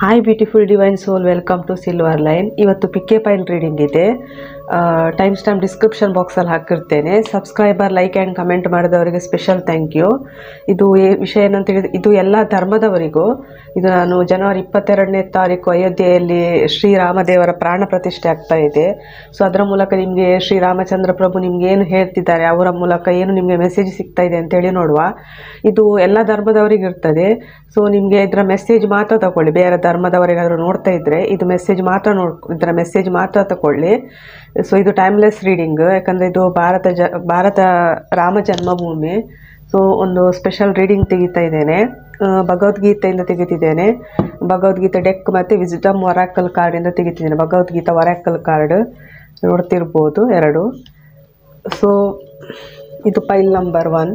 Hi beautiful divine soul, welcome to silver line. ಇವತ್ತು pick a pile reading ಇದೆ. Time stamp description ಬಾಕ್ಸಲ್ಲಿ ಹಾಕಿರ್ತೇನೆ. Subscriber, like and comment ಮಾಡಿದವರಿಗೆ special thank you. ಇದು ವಿಷಯ ಏನಂತ ಹೇಳಿದ್ರೆ, ಇದು ಎಲ್ಲ ಧರ್ಮದವರಿಗೂ. ಇದು ನಾನು ಜನವರಿ 22ನೇ ತಾರೀಕು ಅಯೋಧ್ಯೆಯಲ್ಲಿ ಶ್ರೀರಾಮದೇವರ ಪ್ರಾಣ ಪ್ರತಿಷ್ಠೆ ಆಗ್ತಾ ಇದೆ. ಸೊ ಅದರ ಮೂಲಕ ನಿಮಗೆ ಶ್ರೀರಾಮಚಂದ್ರ ಪ್ರಭು ನಿಮ್ಗೆ ಏನು ಹೇಳ್ತಿದ್ದಾರೆ, ಅವರ ಮೂಲಕ ಏನು ನಿಮಗೆ ಮೆಸೇಜ್ ಸಿಗ್ತಾ ಇದೆ ಅಂತೇಳಿ ನೋಡುವ. ಇದು ಎಲ್ಲ ಧರ್ಮದವರಿಗೆ ಇರ್ತದೆ. ಸೊ ನಿಮಗೆ ಇದರ ಮೆಸೇಜ್ ಮಾತ್ರ ತಗೊಳ್ಳಿ. ಬೇರೆ ಧರ್ಮದವರೇನಾದರೂ ನೋಡ್ತಾ ಇದ್ದರೆ ಇದು ಮೆಸೇಜ್ ಮಾತ್ರ ಇದರ ಮೆಸೇಜ್ ಮಾತ್ರ ತಗೊಳ್ಳಿ. ಸೊ ಇದು ಟೈಮ್ಲೆಸ್ ರೀಡಿಂಗ್, ಯಾಕಂದರೆ ಇದು ಭಾರತ ರಾಮ ಜನ್ಮಭೂಮಿ. ಸೊ ಒಂದು ಸ್ಪೆಷಲ್ ರೀಡಿಂಗ್ ತೆಗಿತಾ ಇದ್ದೇನೆ. ಭಗವದ್ಗೀತೆಯಿಂದ ತೆಗಿತಿದ್ದೇನೆ. ಭಗವದ್ಗೀತೆ ಡೆಕ್ ಮತ್ತು ವಿಸ್ಡಮ್ ಒರಾಕಲ್ ಕಾರ್ಡಿಂದ ತೆಗಿತಿದ್ದೇನೆ. ಭಗವದ್ಗೀತಾ ಒರಾಕಲ್ ಕಾರ್ಡ್ ನೋಡ್ತಿರ್ಬೋದು, 2. ಸೊ ಇದು ಪೈಲ್ ನಂಬರ್ 1,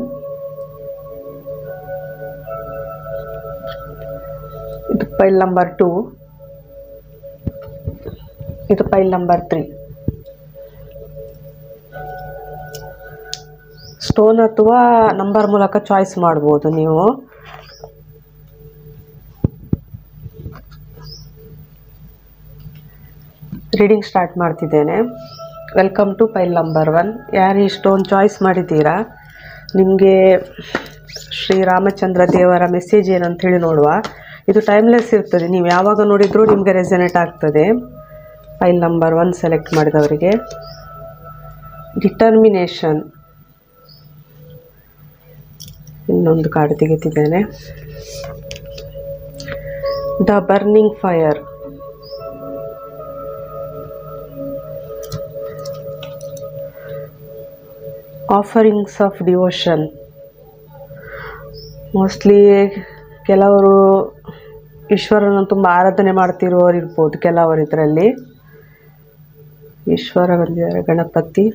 ಇದು ಪೈಲ್ ನಂಬರ್ 2, ಇದು ಪೈಲ್ ನಂಬರ್ 3. ಸ್ಟೋನ್ ಅಥವಾ ನಂಬರ್ ಮೂಲಕ ಚಾಯ್ಸ್ ಮಾಡ್ಬೋದು ನೀವು. ರೀಡಿಂಗ್ ಸ್ಟಾರ್ಟ್ ಮಾಡ್ತಿದ್ದೇನೆ. Welcome to ಪೈಲ್ number 1. ಯಾರು ಈ ಸ್ಟೋನ್ ಚಾಯ್ಸ್ ಮಾಡಿದ್ದೀರಾ, ನಿಮಗೆ ಶ್ರೀರಾಮಚಂದ್ರ ದೇವರ ಮೆಸೇಜ್ ಏನಂತ ಹೇಳಿ ನೋಡುವ. ಇದು ಟೈಮ್ಲೆಸ್ ಇರ್ತದೆ, ನೀವು ಯಾವಾಗ ನೋಡಿದರೂ ನಿಮಗೆ ರೆಸನೇಟ್ ಆಗ್ತದೆ. ಫೈಲ್ ನಂಬರ್ 1 ಸೆಲೆಕ್ಟ್ ಮಾಡಿದವರಿಗೆ ಡಿಟರ್ಮಿನೇಷನ್. ಇನ್ನೊಂದು ಕಾರ್ಡ್ ತೆಗೆತಿದ್ದೇನೆ. The burning fire. Offerings of devotion. Mostly ಕೆಲವರು ಈಶ್ವರನ ತುಂಬ ಆರಾಧನೆ ಮಾಡ್ತಿರೋರು ಇರ್ಬೋದು. ಕೆಲವರು ಇದರಲ್ಲಿ ಈಶ್ವರ ಬಂದಿದ್ದಾರೆ, ಗಣಪತಿ.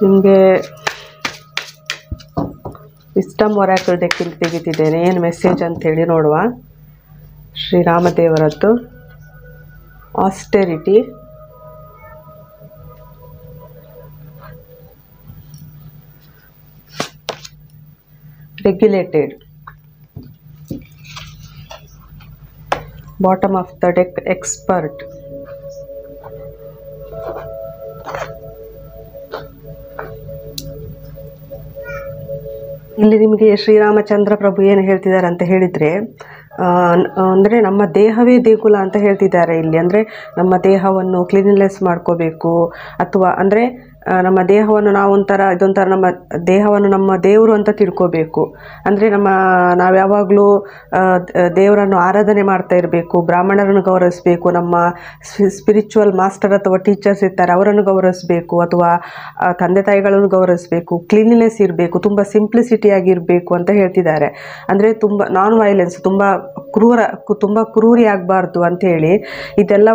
ನಿಮಗೆ ವಿಸ್ಡಮ್ ಒರಾಕಲ್ ಡೆಕ್ಕಿಂದ ತೆಗಿತಿದ್ದೇನೆ. ಏನು ಮೆಸೇಜ್ ಅಂತೇಳಿ ನೋಡುವ. ಶ್ರೀರಾಮದೇವರದ್ದು austerity, regulated, bottom of the deck expert, ಇಲ್ಲಿ ನಿಮಗೆ ಶ್ರೀರಾಮಚಂದ್ರ ಪ್ರಭು ಏನು ಹೇಳ್ತಿದ್ದಾರೆ ಅಂತ ಹೇಳಿದರೆ, ಅಂದರೆ ನಮ್ಮ ದೇಹವೇ ದೇಗುಲ ಅಂತ ಹೇಳ್ತಿದ್ದಾರೆ ಇಲ್ಲಿ. ಅಂದರೆ ನಮ್ಮ ದೇಹವನ್ನು ಕ್ಲೀನ್ನೆಸ್ ಮಾಡ್ಕೋಬೇಕು, ಅಥವಾ ಅಂದರೆ ನಮ್ಮ ದೇಹವನ್ನು ಇದೊಂಥರ ನಮ್ಮ ದೇಹವನ್ನು ನಮ್ಮ ದೇವರು ಅಂತ ತಿಳ್ಕೋಬೇಕು. ಅಂದರೆ ನಾವು ಯಾವಾಗಲೂ ದೇವರನ್ನು ಆರಾಧನೆ ಮಾಡ್ತಾ ಇರಬೇಕು, ಬ್ರಾಹ್ಮಣರನ್ನು ಗೌರವಿಸಬೇಕು, ನಮ್ಮ ಸ್ಪಿರಿಚುವಲ್ ಮಾಸ್ಟರ್ ಅಥವಾ ಟೀಚರ್ಸ್ ಇರ್ತಾರೆ ಅವರನ್ನು ಗೌರವಿಸಬೇಕು, ಅಥವಾ ತಂದೆ ತಾಯಿಗಳನ್ನು ಗೌರವಿಸಬೇಕು, ಕ್ಲೀನ್ನೆಸ್ ಇರಬೇಕು, ತುಂಬ ಸಿಂಪ್ಲಿಸಿಟಿಯಾಗಿರಬೇಕು ಅಂತ ಹೇಳ್ತಿದ್ದಾರೆ. ಅಂದರೆ ತುಂಬ ನಾನ್ ವೈಲೆನ್ಸ್, ತುಂಬ ಕ್ರೂರಿ ಆಗಬಾರ್ದು ಅಂಥೇಳಿ. ಇದೆಲ್ಲ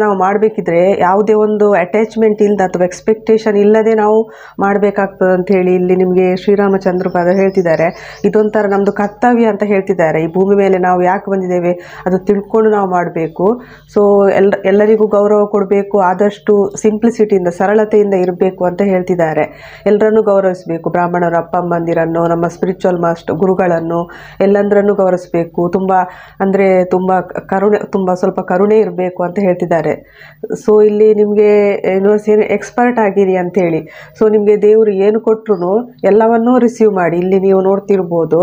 ನಾವು ಮಾಡಬೇಕಿದ್ರೆ ಯಾವುದೇ ಒಂದು ಅಟ್ಯಾಚ್ಮೆಂಟ್ ಇಲ್ಲದೆ ಅಥವಾ ಎಕ್ಸ್ಪೆಕ್ಟೇಷನ್ ಇಲ್ಲದೆ ನಾವು ಮಾಡಬೇಕಾಗ್ತದೆ ಅಂಥೇಳಿ ಇಲ್ಲಿ ನಿಮಗೆ ಶ್ರೀರಾಮಚಂದ್ರ ಹೇಳ್ತಿದ್ದಾರೆ. ಇದೊಂಥರ ನಮ್ಮದು ಕರ್ತವ್ಯ ಅಂತ ಹೇಳ್ತಿದ್ದಾರೆ. ಈ ಭೂಮಿ ಮೇಲೆ ನಾವು ಯಾಕೆ ಬಂದಿದ್ದೇವೆ ಅದು ತಿಳ್ಕೊಂಡು ನಾವು ಮಾಡಬೇಕು. ಸೊ ಎಲ್ಲರಿಗೂ ಗೌರವ ಕೊಡಬೇಕು, ಆದಷ್ಟು ಸಿಂಪ್ಲಿಸಿಟಿಯಿಂದ, ಸರಳತೆಯಿಂದ ಇರಬೇಕು ಅಂತ ಹೇಳ್ತಿದ್ದಾರೆ. ಎಲ್ಲರನ್ನೂ ಗೌರವಿಸಬೇಕು, ಬ್ರಾಹ್ಮಣರು, ಅಪ್ಪ ಅಮ್ಮಂದಿರನ್ನು, ನಮ್ಮ ಸ್ಪಿರಿಚುವಲ್ ಮಾಸ್ಟರ್ ಗುರುಗಳನ್ನು ಎಲ್ಲಂದ್ರನ್ನು ಗೌರವಿಸಬೇಕು. ತುಂಬ ಸ್ವಲ್ಪ ಕರುಣೆ ಇರಬೇಕು ಅಂತ ಹೇಳ್ತಿದ್ದಾರೆ. ಸೊ ಇಲ್ಲಿ ನಿಮಗೆ ಯೂನಿವರ್ಸ್ ಎಕ್ಸ್ಪರ್ಟ್ ಆಗಿರಿ ಅಂಥೇಳಿ. ಸೊ ನಿಮಗೆ ದೇವರು ಏನು ಕೊಟ್ಟರು ಎಲ್ಲವನ್ನೂ ರಿಸೀವ್ ಮಾಡಿ. ಇಲ್ಲಿ ನೀವು ನೋಡ್ತಿರ್ಬೋದು,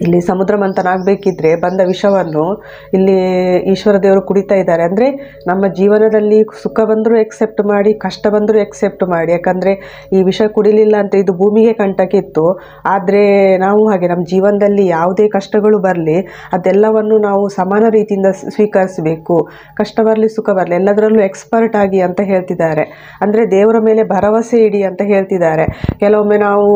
ಇಲ್ಲಿ ಸಮುದ್ರ ಮಂಥನ ಆಗಬೇಕಿದ್ರೆ ಬಂದ ವಿಷವನ್ನು ಇಲ್ಲಿ ಈಶ್ವರ ದೇವರು ಕುಡಿತಾ ಇದ್ದಾರೆ. ಅಂದರೆ ನಮ್ಮ ಜೀವನದಲ್ಲಿ ಸುಖ ಬಂದರೂ ಎಕ್ಸೆಪ್ಟ್ ಮಾಡಿ, ಕಷ್ಟ ಬಂದರೂ ಎಕ್ಸೆಪ್ಟ್ ಮಾಡಿ. ಯಾಕಂದರೆ ಈ ವಿಷ ಕುಡಿಲಿಲ್ಲ ಅಂತ ಇದು ಭೂಮಿಗೆ ಕಂಟಕ್ಕಿತ್ತು. ಆದರೆ ನಾವು ಹಾಗೆ ನಮ್ಮ ಜೀವನದಲ್ಲಿ ಯಾವುದೇ ಕಷ್ಟಗಳು ಬರಲಿ ಅದೆಲ್ಲವನ್ನು ನಾವು ಸಮಾನ ರೀತಿಯಿಂದ ಸ್ವೀಕರಿಸಬೇಕು. ಕಷ್ಟ ಬರಲಿ ಸುಖ ಬರಲಿ ಎಲ್ಲದರಲ್ಲೂ ಎಕ್ಸ್ಪರ್ಟ್ ಆಗಿ ಅಂತ ಹೇಳ್ತಿದ್ದಾರೆ. ಅಂದರೆ ದೇವರ ಮೇಲೆ ಭರವಸೆ ಇಡಿ ಅಂತ ಹೇಳ್ತಿದ್ದಾರೆ. ಕೆಲವೊಮ್ಮೆ ನಾವು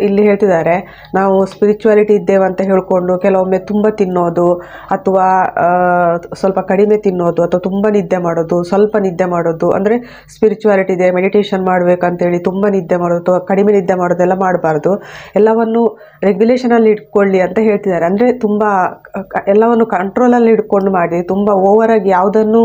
ಇಲ್ಲಿ ಹೇಳ್ತಿದ್ದಾರೆ, ನಾವು ಸ್ಪಿರಿಚುವಾಲಿಟಿ ಇದ್ದೇವೆ ಅಂತ ಹೇಳ್ಕೊಂಡು ಕೆಲವೊಮ್ಮೆ ತುಂಬ ತಿನ್ನೋದು, ಅಥವಾ ಸ್ವಲ್ಪ ಕಡಿಮೆ ತಿನ್ನೋದು, ಅಥವಾ ತುಂಬ ನಿದ್ದೆ ಮಾಡೋದು, ಸ್ವಲ್ಪ ನಿದ್ದೆ ಮಾಡೋದು, ಅಂದರೆ ಸ್ಪಿರಿಚುವಾಲಿಟಿ ಇದೆ ಮೆಡಿಟೇಷನ್ ಮಾಡಬೇಕಂತೇಳಿ ತುಂಬ ನಿದ್ದೆ ಮಾಡೋದು ಅಥವಾ ಕಡಿಮೆ ನಿದ್ದೆ ಮಾಡೋದೆಲ್ಲ ಮಾಡಬಾರ್ದು. ಎಲ್ಲವನ್ನು ರೆಗ್ಯುಲೇಷನಲ್ಲಿ ಇಟ್ಕೊಳ್ಳಿ ಅಂತ ಹೇಳ್ತಿದ್ದಾರೆ. ಅಂದರೆ ತುಂಬ ಎಲ್ಲವನ್ನು ಕಂಟ್ರೋಲಲ್ಲಿ ಇಟ್ಕೊಂಡು ಮಾಡಿ, ತುಂಬ ಓವರಾಗಿ ಯಾವುದನ್ನು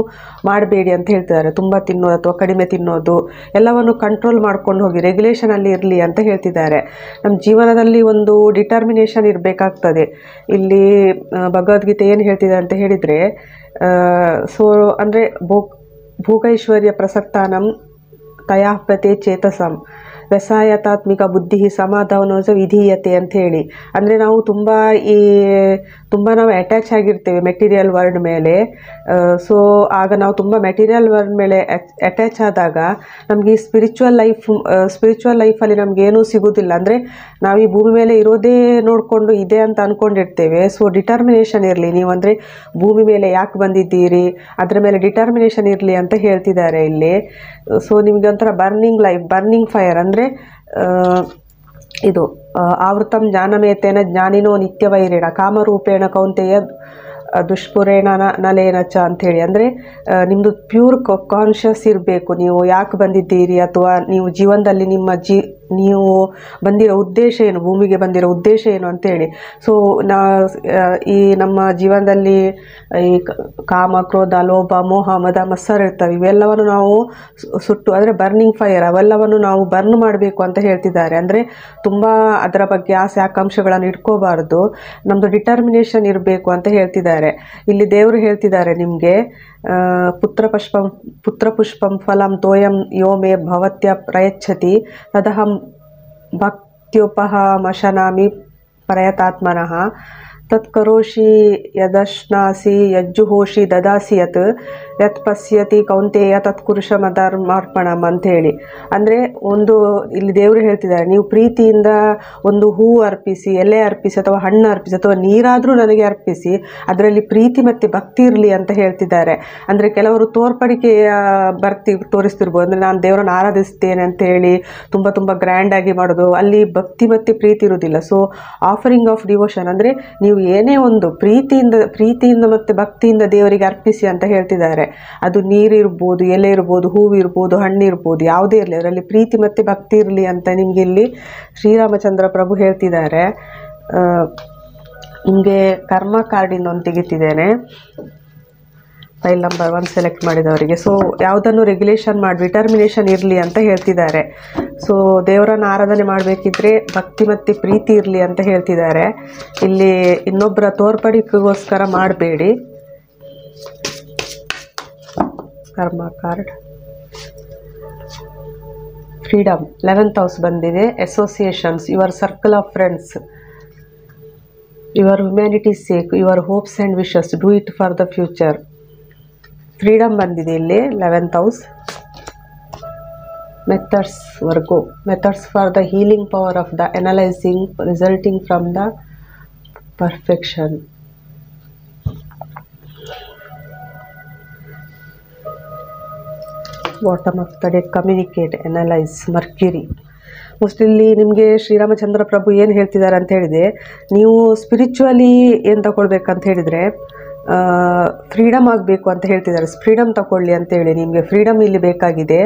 ಮಾಡಬೇಡಿ ಅಂತ ಹೇಳ್ತಿದ್ದಾರೆ. ತುಂಬ ತಿನ್ನೋದು ಅಥವಾ ಕಡಿಮೆ ತಿನ್ನೋದು ಎಲ್ಲವನ್ನು ಕಂಟ್ರೋಲ್ ಮಾಡ್ಕೊಂಡು ಹೋಗಿ, ರೆಗ್ಯುಲೇಷನಲ್ಲಿ ಇರಲಿ ಅಂತ ಹೇಳ್ತಿದ್ದಾರೆ. ನಮ್ಮ ಜೀವನದಲ್ಲಿ ಒಂದು ಡಿಟರ್ಮಿನೇಷನ್ ಇರಬೇಕಾಗ್ತದೆ. ಇಲ್ಲಿ ಭಗವದ್ಗೀತೆ ಏನು ಹೇಳ್ತಿದೆ ಅಂತ ಹೇಳಿದರೆ, ಸೊ ಅಂದರೆ ಭೋಗೈಶ್ವರ್ಯ ಪ್ರಸಕ್ತಾನಂ ತಯಾಪ್ಯತೆ ಚೇತಸಂ ವ್ಯಸಾಯತಾತ್ಮಿಕ ಬುದ್ಧಿ ಸಮಾಧಾನೋಜ ವಿಧೀಯತೆ ಅಂತ ಹೇಳಿ. ಅಂದರೆ ನಾವು ತುಂಬ ನಾವು ಅಟ್ಯಾಚ್ ಆಗಿರ್ತೇವೆ ಮೆಟೀರಿಯಲ್ ವರ್ಲ್ಡ್ ಮೇಲೆ. ಸೊ ಆಗ ನಾವು ತುಂಬ ಮೆಟೀರಿಯಲ್ ವರ್ಲ್ಡ್ ಮೇಲೆ ಅಟ್ಯಾಚ್ ಆದಾಗ ನಮಗೆ ಈ ಸ್ಪಿರಿಚುವಲ್ ಲೈಫಲ್ಲಿ ನಮಗೇನೂ ಸಿಗೋದಿಲ್ಲ. ಅಂದರೆ ನಾವು ಈ ಭೂಮಿ ಮೇಲೆ ಇರೋದೇ ನೋಡಿಕೊಂಡು ಇದೆ ಅಂತ ಅಂದ್ಕೊಂಡಿರ್ತೇವೆ. ಸೊ ಡಿಟರ್ಮಿನೇಷನ್ ಇರಲಿ ನೀವು, ಅಂದರೆ ಭೂಮಿ ಮೇಲೆ ಯಾಕೆ ಬಂದಿದ್ದೀರಿ ಅದರ ಮೇಲೆ ಡಿಟರ್ಮಿನೇಷನ್ ಇರಲಿ ಅಂತ ಹೇಳ್ತಿದ್ದಾರೆ ಇಲ್ಲಿ. ಸೊ ನಿಮಗೆ ಒಂಥರ ಬರ್ನಿಂಗ್ ಫೈರ್, ಅಂದರೆ ಇದು ಆವೃತಂ ಜ್ಞಾನಮೇತೇನ ಜ್ಞಾನಿನೋ ನಿತ್ಯವೈರೇಣ ಕಾಮರೂಪೇಣ ಕೌಂತೆಯ ದುಷ್ಪುರೇಣ ನಲೇನ ಚ ಅಂಥೇಳಿ. ಅಂದರೆ ನಿಮ್ಮದು ಪ್ಯೂರ್ ಕಾನ್ಷಿಯಸ್ ಇರಬೇಕು, ನೀವು ಯಾಕೆ ಬಂದಿದ್ದೀರಿ ಅಥವಾ ನೀವು ಜೀವನದಲ್ಲಿ ನೀವು ಬಂದಿರೋ ಉದ್ದೇಶ ಏನು, ಭೂಮಿಗೆ ಬಂದಿರೋ ಉದ್ದೇಶ ಏನು ಅಂತೇಳಿ. ಸೊ ಈ ನಮ್ಮ ಜೀವನದಲ್ಲಿ ಈ ಕಾಮ, ಕ್ರೋಧ, ಲೋಭ, ಮೋಹ, ಮದ, ಮತ್ಸರ ಇರ್ತವೆ. ಇವೆಲ್ಲವನ್ನು ನಾವು ಸುಟ್ಟು, ಅಂದರೆ ಬರ್ನಿಂಗ್ ಫೈರ್, ಅವೆಲ್ಲವನ್ನು ನಾವು ಬರ್ನ್ ಮಾಡಬೇಕು ಅಂತ ಹೇಳ್ತಿದ್ದಾರೆ. ಅಂದರೆ ತುಂಬ ಅದರ ಬಗ್ಗೆ ಆಸೆ ಆಕಾಂಕ್ಷೆಗಳನ್ನು ಇಟ್ಕೋಬಾರ್ದು, ನಮ್ಮದು ಡಿಟರ್ಮಿನೇಷನ್ ಇರಬೇಕು ಅಂತ ಹೇಳ್ತಿದ್ದಾರೆ. ಇಲ್ಲಿ ದೇವರು ಹೇಳ್ತಿದ್ದಾರೆ ನಿಮಗೆ, ಪುತ್ರಪುಷ್ಪಂ ಫಲಂ ತೋಯಂ ಯೋ ಮೇ ಭವತ್ಯ ಪ್ರಯಚ್ಛತಿ ತದಹಂ ಭಕ್ತ್ಯೋಪಹಮಶನಾಮಿ ಪ್ರಯತಾತ್ಮನಃ ತತ್ಕರೋಷಿ ಯದಶ್ನಾಸಿ ಯಜ್ಜುಹೋಷಿ ದದಾಸಿ ಯತ್ ಪಶ್ಯತಿ ಕೌಂತೆಯ ತತ್ಕುರುಷ ಮಧರ್ಮಾರ್ಪಣಂ ಅಂಥೇಳಿ. ಅಂದರೆ ಇಲ್ಲಿ ದೇವರು ಹೇಳ್ತಿದ್ದಾರೆ, ನೀವು ಪ್ರೀತಿಯಿಂದ ಒಂದು ಹೂವು ಅರ್ಪಿಸಿ, ಎಲೆ ಅರ್ಪಿಸಿ, ಅಥವಾ ಹಣ್ಣು ಅರ್ಪಿಸಿ, ಅಥವಾ ನೀರಾದರೂ ನನಗೆ ಅರ್ಪಿಸಿ, ಅದರಲ್ಲಿ ಪ್ರೀತಿ ಮತ್ತು ಭಕ್ತಿ ಇರಲಿ ಅಂತ ಹೇಳ್ತಿದ್ದಾರೆ. ಅಂದರೆ ಕೆಲವರು ತೋರ್ಪಡಿಕೆಯ ತೋರಿಸ್ತಿರ್ಬೋದು, ಅಂದರೆ ನಾನು ದೇವರನ್ನು ಆರಾಧಿಸ್ತೇನೆ ಅಂತ ಹೇಳಿ ತುಂಬ ಗ್ರ್ಯಾಂಡಾಗಿ ಮಾಡೋದು, ಅಲ್ಲಿ ಭಕ್ತಿ ಮತ್ತು ಪ್ರೀತಿ ಇರೋದಿಲ್ಲ. ಸೊ ಆಫರಿಂಗ್ ಆಫ್ ಡಿವೋಷನ್, ಅಂದರೆ ನೀವು ಏನೇ ಒಂದು ಪ್ರೀತಿಯಿಂದ ಮತ್ತು ಭಕ್ತಿಯಿಂದ ದೇವರಿಗೆ ಅರ್ಪಿಸಿ ಅಂತ ಹೇಳ್ತಿದ್ದಾರೆ. ಅದು ನೀರಿರ್ಬೋದು, ಎಲೆ ಇರ್ಬೋದು, ಹೂವಿರ್ಬೋದು, ಹಣ್ಣಿರ್ಬೋದು, ಯಾವುದೇ ಇರಲಿ, ಅದರಲ್ಲಿ ಪ್ರೀತಿ ಮತ್ತು ಭಕ್ತಿ ಇರಲಿ ಅಂತ ನಿಮಗೆ ಇಲ್ಲಿ ಶ್ರೀರಾಮಚಂದ್ರ ಪ್ರಭು ಹೇಳ್ತಿದ್ದಾರೆ. ನಿಮಗೆ ಕರ್ಮ ಕಾರ್ಡಿಂದ ಒಂದು ತೆಗಿತಿದ್ದೇನೆ, ಫೈಲ್ ನಂಬರ್ 1 ಸೆಲೆಕ್ಟ್ ಮಾಡಿದವರಿಗೆ. ಸೊ ಯಾವುದನ್ನು ರೆಗ್ಯುಲೇಷನ್ ಮಾಡಿ ಡಿಟರ್ಮಿನೇಷನ್ ಇರಲಿ ಅಂತ ಹೇಳ್ತಿದ್ದಾರೆ. ಸೊ ದೇವರನ್ನು ಆರಾಧನೆ ಮಾಡಬೇಕಿದ್ರೆ ಭಕ್ತಿ ಮತ್ತು ಪ್ರೀತಿ ಇರಲಿ ಅಂತ ಹೇಳ್ತಿದ್ದಾರೆ. ಇಲ್ಲಿ ಇನ್ನೊಬ್ಬರ ತೋರ್ಪಡಿಕೆಗೋಸ್ಕರ ಮಾಡಬೇಡಿ. ಕರ್ಮ ಕಾರ್ಡ್ ಫ್ರೀಡಮ್ 11th ಹೌಸ್ ಬಂದಿದೆ. Associations, your circle of friends, your humanities sake, your hopes and wishes, do it for the future. Freedom ಬಂದಿದೆ ಇಲ್ಲಿ 11th house. Methods for the healing power of the analysing resulting from the perfection. Bottom of the deck communicate, analyse, Mercury. Mostly ನಿಮಗೆ ಶ್ರೀರಾಮಚಂದ್ರ ಪ್ರಭು ಏನು ಹೇಳ್ತಿದ್ದಾರೆ ಅಂತ ಹೇಳಿದೆ, ನೀವು spiritually ಏನು ತಗೊಳ್ಬೇಕಂತ ಹೇಳಿದರೆ ಫ್ರೀಡಮ್ ಆಗಬೇಕು ಅಂತ ಹೇಳ್ತಿದ್ದಾರೆ. ಫ್ರೀಡಮ್ ತಗೊಳ್ಳಿ ಅಂತೇಳಿ, ನಿಮಗೆ ಫ್ರೀಡಮ್ ಇಲ್ಲಿ ಬೇಕಾಗಿದೆ.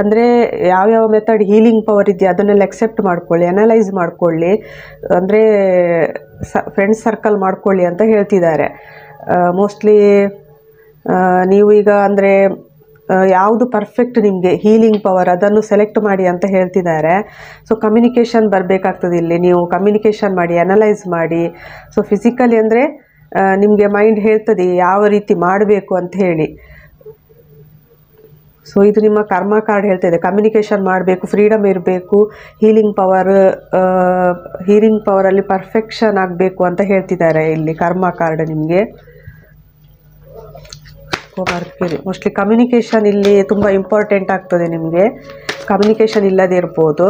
ಅಂದರೆ ಯಾವ್ಯಾವ ಮೆಥಡ್ ಹೀಲಿಂಗ್ ಪವರ್ ಇದೆಯಾ ಅದನ್ನೆಲ್ಲ ಎಕ್ಸೆಪ್ಟ್ ಮಾಡ್ಕೊಳ್ಳಿ, ಅನಲೈಸ್ ಮಾಡ್ಕೊಳ್ಳಿ, ಅಂದರೆ ಫ್ರೆಂಡ್ಸ್ ಸರ್ಕಲ್ ಮಾಡ್ಕೊಳ್ಳಿ ಅಂತ ಹೇಳ್ತಿದ್ದಾರೆ. ಮೋಸ್ಟ್ಲಿ ನೀವು ಈಗ ಅಂದರೆ ಯಾವುದು ಪರ್ಫೆಕ್ಟ್ ನಿಮಗೆ ಹೀಲಿಂಗ್ ಪವರ್ ಅದನ್ನು ಸೆಲೆಕ್ಟ್ ಮಾಡಿ ಅಂತ ಹೇಳ್ತಿದ್ದಾರೆ. ಸೊ ಕಮ್ಯುನಿಕೇಷನ್ ಬರಬೇಕಾಗ್ತದೆ ಇಲ್ಲಿ, ನೀವು ಕಮ್ಯುನಿಕೇಷನ್ ಮಾಡಿ, ಅನಲೈಸ್ ಮಾಡಿ. ಸೊ ಫಿಸಿಕಲಿ ಅಂದರೆ ನಿಮಗೆ ಮೈಂಡ್ ಹೇಳ್ತದೆ ಯಾವ ರೀತಿ ಮಾಡಬೇಕು ಅಂತ ಹೇಳಿ. ಸೊ ಇದು ನಿಮ್ಮ ಕರ್ಮ ಕಾರ್ಡ್ ಹೇಳ್ತಾಯಿದೆ, ಕಮ್ಯುನಿಕೇಷನ್ ಮಾಡಬೇಕು, ಫ್ರೀಡಮ್ ಇರಬೇಕು, ಹೀಲಿಂಗ್ ಪವರಲ್ಲಿ ಪರ್ಫೆಕ್ಷನ್ ಆಗಬೇಕು ಅಂತ ಹೇಳ್ತಿದ್ದಾರೆ ಇಲ್ಲಿ ಕರ್ಮ ಕಾರ್ಡ್ ನಿಮಗೆ. ಮೋಸ್ಟ್ಲಿ ಕಮ್ಯುನಿಕೇಷನ್ ಇಲ್ಲಿ ತುಂಬ ಇಂಪಾರ್ಟೆಂಟ್ ಆಗ್ತದೆ ನಿಮಗೆ, ಕಮ್ಯುನಿಕೇಷನ್ ಇಲ್ಲದೇ ಇರ್ಬೋದು.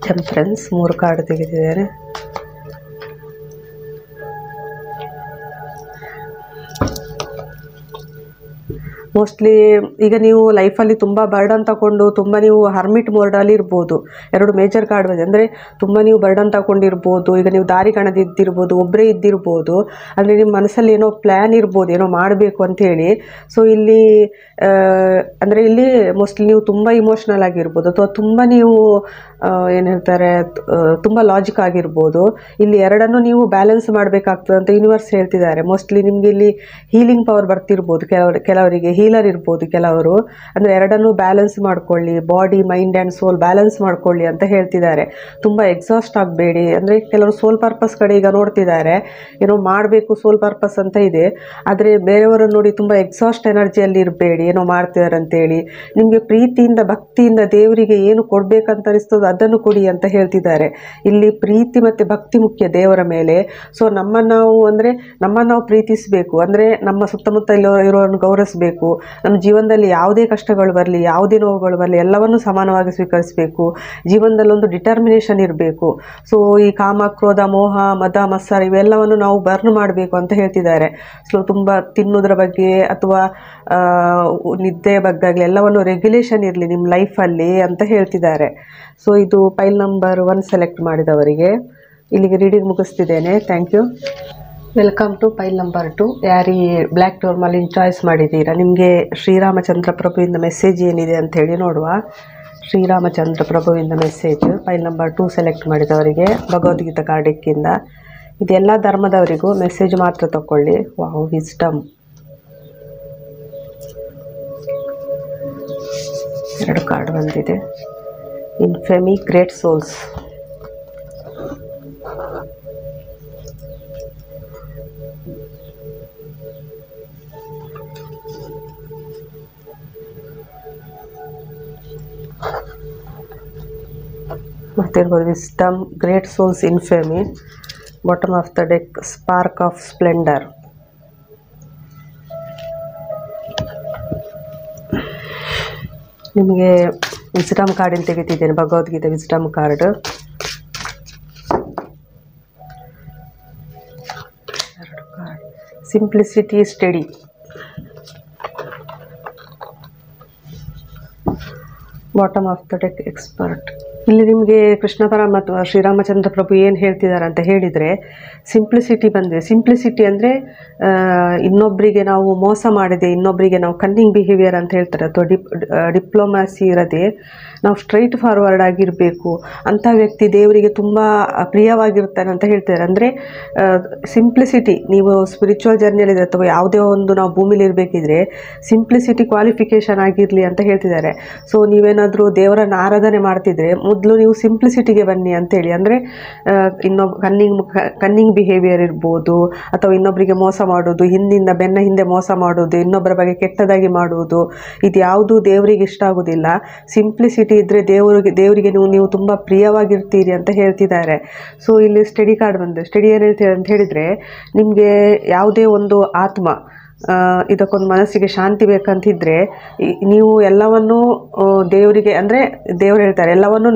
ಟೆಂಪರೆನ್ಸ್ 3 ಕಾರ್ಡ್ ತೆಗೆದಿದ್ದಾರೆ. ಮೋಸ್ಟ್ಲಿ ಈಗ ನೀವು ಲೈಫಲ್ಲಿ ತುಂಬ ಬರ್ಡನ್ ತಗೊಂಡು ತುಂಬ ನೀವು ಹರ್ಮಿಟ್ ಮೋಡಲ್ಲಿ ಇರ್ಬೋದು. 2 ಮೇಜರ್ ಕಾರ್ಡ್ ಬಂದಿದೆ. ಅಂದರೆ ತುಂಬ ನೀವು ಬರ್ಡನ್ ತಗೊಂಡಿರ್ಬೋದು, ಈಗ ನೀವು ದಾರಿ ಕಾಣದಿದ್ದಿರ್ಬೋದು, ಒಬ್ಬರೇ ಇದ್ದಿರ್ಬೋದು. ಅಂದರೆ ನಿಮ್ಮ ಮನಸ್ಸಲ್ಲಿ ಏನೋ ಪ್ಲ್ಯಾನ್ ಇರ್ಬೋದು, ಏನೋ ಮಾಡಬೇಕು ಅಂಥೇಳಿ. ಸೊ ಇಲ್ಲಿ ಅಂದರೆ ಇಲ್ಲಿ ಮೋಸ್ಟ್ಲಿ ನೀವು ತುಂಬ ಇಮೋಷ್ನಲ್ ಆಗಿರ್ಬೋದು, ಅಥವಾ ತುಂಬ ನೀವು ಏನು ಹೇಳ್ತಾರೆ ತುಂಬ ಲಾಜಿಕ್ ಆಗಿರ್ಬೋದು. ಇಲ್ಲಿ ಎರಡನ್ನೂ ನೀವು ಬ್ಯಾಲೆನ್ಸ್ ಮಾಡಬೇಕಾಗ್ತದೆ ಅಂತ ಯೂನಿವರ್ಸ್ ಹೇಳ್ತಿದ್ದಾರೆ. ಮೋಸ್ಟ್ಲಿ ನಿಮಗೆ ಇಲ್ಲಿ ಹೀಲಿಂಗ್ ಪವರ್ ಬರ್ತಿರ್ಬೋದು, ಕೆಲವರಿಗೆ ಹೀಲರ್ ಇರ್ಬೋದು ಕೆಲವರು. ಅಂದರೆ ಎರಡನ್ನೂ ಬ್ಯಾಲೆನ್ಸ್ ಮಾಡ್ಕೊಳ್ಳಿ, body mind and soul balance ಮಾಡ್ಕೊಳ್ಳಿ ಅಂತ ಹೇಳ್ತಿದ್ದಾರೆ. ತುಂಬ ಎಕ್ಸಾಸ್ಟ್ ಆಗಬೇಡಿ. ಅಂದರೆ ಕೆಲವರು ಸೋಲ್ ಪರ್ಪಸ್ ಕಡೆ ಈಗ ನೋಡ್ತಿದ್ದಾರೆ, ಏನೋ ಮಾಡಬೇಕು ಸೋಲ್ ಪರ್ಪಸ್ ಅಂತ ಇದೆ. ಆದರೆ ಬೇರೆಯವರನ್ನು ನೋಡಿ ತುಂಬ ಎಕ್ಸಾಸ್ಟ್ ಎನರ್ಜಿಯಲ್ಲಿ ಇರಬೇಡಿ, ಏನೋ ಮಾಡ್ತಿದ್ದಾರೆ ಅಂತೇಳಿ. ನಿಮಗೆ ಪ್ರೀತಿಯಿಂದ ಭಕ್ತಿಯಿಂದ ದೇವರಿಗೆ ಏನು ಕೊಡಬೇಕಂತ ಅನಿಸ್ತದೋ ಅದನ್ನು ಕೊಡಿ ಅಂತ ಹೇಳ್ತಿದ್ದಾರೆ. ಇಲ್ಲಿ ಪ್ರೀತಿ ಮತ್ತು ಭಕ್ತಿ ಮುಖ್ಯ ದೇವರ ಮೇಲೆ. ಸೊ ನಮ್ಮನ್ನು ನಾವು ಪ್ರೀತಿಸಬೇಕು. ಅಂದರೆ ನಮ್ಮ ಸುತ್ತಮುತ್ತ ಇರೋರನ್ನು ಗೌರವಿಸಬೇಕು. ನಮ್ಮ ಜೀವನದಲ್ಲಿ ಯಾವುದೇ ಕಷ್ಟಗಳು ಬರಲಿ, ಯಾವುದೇ ನೋವುಗಳು ಬರಲಿ, ಎಲ್ಲವನ್ನೂ ಸಮಾನವಾಗಿ ಸ್ವೀಕರಿಸಬೇಕು. ಜೀವನದಲ್ಲಿ ಒಂದು ಡಿಟರ್ಮಿನೇಷನ್ ಇರಬೇಕು. ಸೊ ಈ ಕಾಮ, ಕ್ರೋಧ, ಮೋಹ, ಮದ, ಮತ್ಸರ ಇವೆಲ್ಲವನ್ನು ನಾವು ಬರ್ನ್ ಮಾಡಬೇಕು ಅಂತ ಹೇಳ್ತಿದ್ದಾರೆ. ಸೊ ತುಂಬ ತಿನ್ನೋದ್ರ ಬಗ್ಗೆ ಅಥವಾ ನಿದ್ದೆ ಬಗ್ಗೆ ಆಗಲಿ ಎಲ್ಲವನ್ನು ರೆಗ್ಯುಲೇಷನ್ ಇರಲಿ ನಿಮ್ಮ ಲೈಫಲ್ಲಿ ಅಂತ ಹೇಳ್ತಿದ್ದಾರೆ. ಸೊ ಇದು ಪೈಲ್ ನಂಬರ್ 1 ಸೆಲೆಕ್ಟ್ ಮಾಡಿದವರಿಗೆ ಇಲ್ಲಿಗೆ ರೀಡಿಂಗ್ ಮುಗಿಸ್ತಿದ್ದೇನೆ. Thank you. Welcome to ಪೈಲ್ number 2. ಯಾರೀ ಬ್ಲ್ಯಾಕ್ ಟೋರ್ಮಲಿನ್ ಚಾಯ್ಸ್ ಮಾಡಿದ್ದೀರಾ, ನಿಮಗೆ ಶ್ರೀರಾಮಚಂದ್ರ ಪ್ರಭುವಿಂದ ಮೆಸೇಜ್ ಏನಿದೆ ಅಂಥೇಳಿ ನೋಡುವ. ಶ್ರೀರಾಮಚಂದ್ರ ಪ್ರಭುವಿಂದ ಮೆಸೇಜ್ ಪೈಲ್ ನಂಬರ್ 2 ಸೆಲೆಕ್ಟ್ ಮಾಡಿದವರಿಗೆ ಭಗವದ್ಗೀತಾ ಕಾರ್ಡಿಕ್ಕಿಂದ. ಇದೆಲ್ಲ ಧರ್ಮದವರಿಗೂ ಮೆಸೇಜ್ ಮಾತ್ರ ತಗೊಳ್ಳಿ. ವಾವ್, ವಿಸ್ಡಮ್ 2 ಕಾರ್ಡ್ ಬಂದಿದೆ. Infamy, great souls. ಮತ್ತೆ ಇರ್ಬೋದು wisdom, great souls, infamy. Bottom of the deck spark of splendour. ನಿಮಗೆ ವಿಸ್ಡಮ್ ಕಾರ್ಡಿನ ತೆಗಿತಿದ್ದೇನೆ, Bhagavad Gita wisdom card. Simplicity, study. Bottom of the deck expert. ಇಲ್ಲಿ ನಿಮಗೆ ಕೃಷ್ಣ ಪರಮಾತ್ಮ ಶ್ರೀರಾಮಚಂದ್ರ ಪ್ರಭು ಏನು ಹೇಳ್ತಿದ್ದಾರೆ ಅಂತ ಹೇಳಿದರೆ, ಸಿಂಪ್ಲಿಸಿಟಿ ಬಂದಿದೆ. ಸಿಂಪ್ಲಿಸಿಟಿ ಅಂದರೆ ಇನ್ನೊಬ್ಬರಿಗೆ ನಾವು ಮೋಸ ಮಾಡದೆ, ಇನ್ನೊಬ್ಬರಿಗೆ ನಾವು ಕನ್ನಿಂಗ್ ಬಿಹೇವಿಯರ್ ಅಂತ ಹೇಳ್ತಾರೆ, ಅಥವಾ ಡಿಪ್ಲೊಮ್ಯಾಸಿ ಇರದೆ ನಾವು ಸ್ಟ್ರೈಟ್ ಫಾರ್ವರ್ಡ್ ಆಗಿರಬೇಕು. ಅಂಥ ವ್ಯಕ್ತಿ ದೇವರಿಗೆ ತುಂಬ ಪ್ರಿಯವಾಗಿರ್ತಾನೆ ಅಂತ ಹೇಳ್ತಾರೆ. ಅಂದರೆ ಸಿಂಪ್ಲಿಸಿಟಿ, ನೀವು ಸ್ಪಿರಿಚುವಲ್ ಜರ್ನಿಯಲ್ಲಿದೆ ಅಥವಾ ಯಾವುದೇ ಒಂದು ನಾವು ಭೂಮಿಲಿ ಇರಬೇಕಿದ್ರೆ ಸಿಂಪ್ಲಿಸಿಟಿ ಕ್ವಾಲಿಫಿಕೇಷನ್ ಆಗಿರಲಿ ಅಂತ ಹೇಳ್ತಿದ್ದಾರೆ. ಸೊ ನೀವೇನಾದರೂ ದೇವರನ್ನು ಆರಾಧನೆ ಮಾಡ್ತಿದ್ರೆ ಮೊದಲು ನೀವು ಸಿಂಪ್ಲಿಸಿಟಿಗೆ ಬನ್ನಿ ಅಂತೇಳಿ. ಅಂದರೆ ಕನ್ನಿಂಗ್ ಬಿಹೇವಿಯರ್ ಇರ್ಬೋದು, ಅಥವಾ ಇನ್ನೊಬ್ಬರಿಗೆ ಮೋಸ ಮಾಡೋದು, ಬೆನ್ನ ಹಿಂದೆ ಮೋಸ ಮಾಡೋದು, ಇನ್ನೊಬ್ಬರ ಬಗ್ಗೆ ಕೆಟ್ಟದಾಗಿ ಮಾಡುವುದು, ಇದು ಯಾವುದೂ ದೇವರಿಗೆ ಇಷ್ಟ ಆಗೋದಿಲ್ಲ. ಸಿಂಪ್ಲಿಸಿಟಿ ಇದ್ದರೆ ದೇವರಿಗೆ ನೀವು ತುಂಬ ಪ್ರಿಯವಾಗಿರ್ತೀರಿ ಅಂತ ಹೇಳ್ತಿದ್ದಾರೆ. ಸೊ ಇಲ್ಲಿ ಸ್ಟಡಿ ಕಾರ್ಡ್ ಬಂದಿದೆ. ಸ್ಟಡಿ ಏನು ಹೇಳ್ತೀರಿ ಅಂತ ಹೇಳಿದರೆ, ನಿಮಗೆ ಯಾವುದೇ ಒಂದು ಆತ್ಮ ಇದಕ್ಕೊಂದು ಮನಸ್ಸಿಗೆ ಶಾಂತಿ ಬೇಕಂತಿದ್ರೆ ನೀವು ಎಲ್ಲವನ್ನೂ ದೇವರಿಗೆ, ಅಂದರೆ ದೇವರು ಹೇಳ್ತಾರೆ ಎಲ್ಲವನ್ನು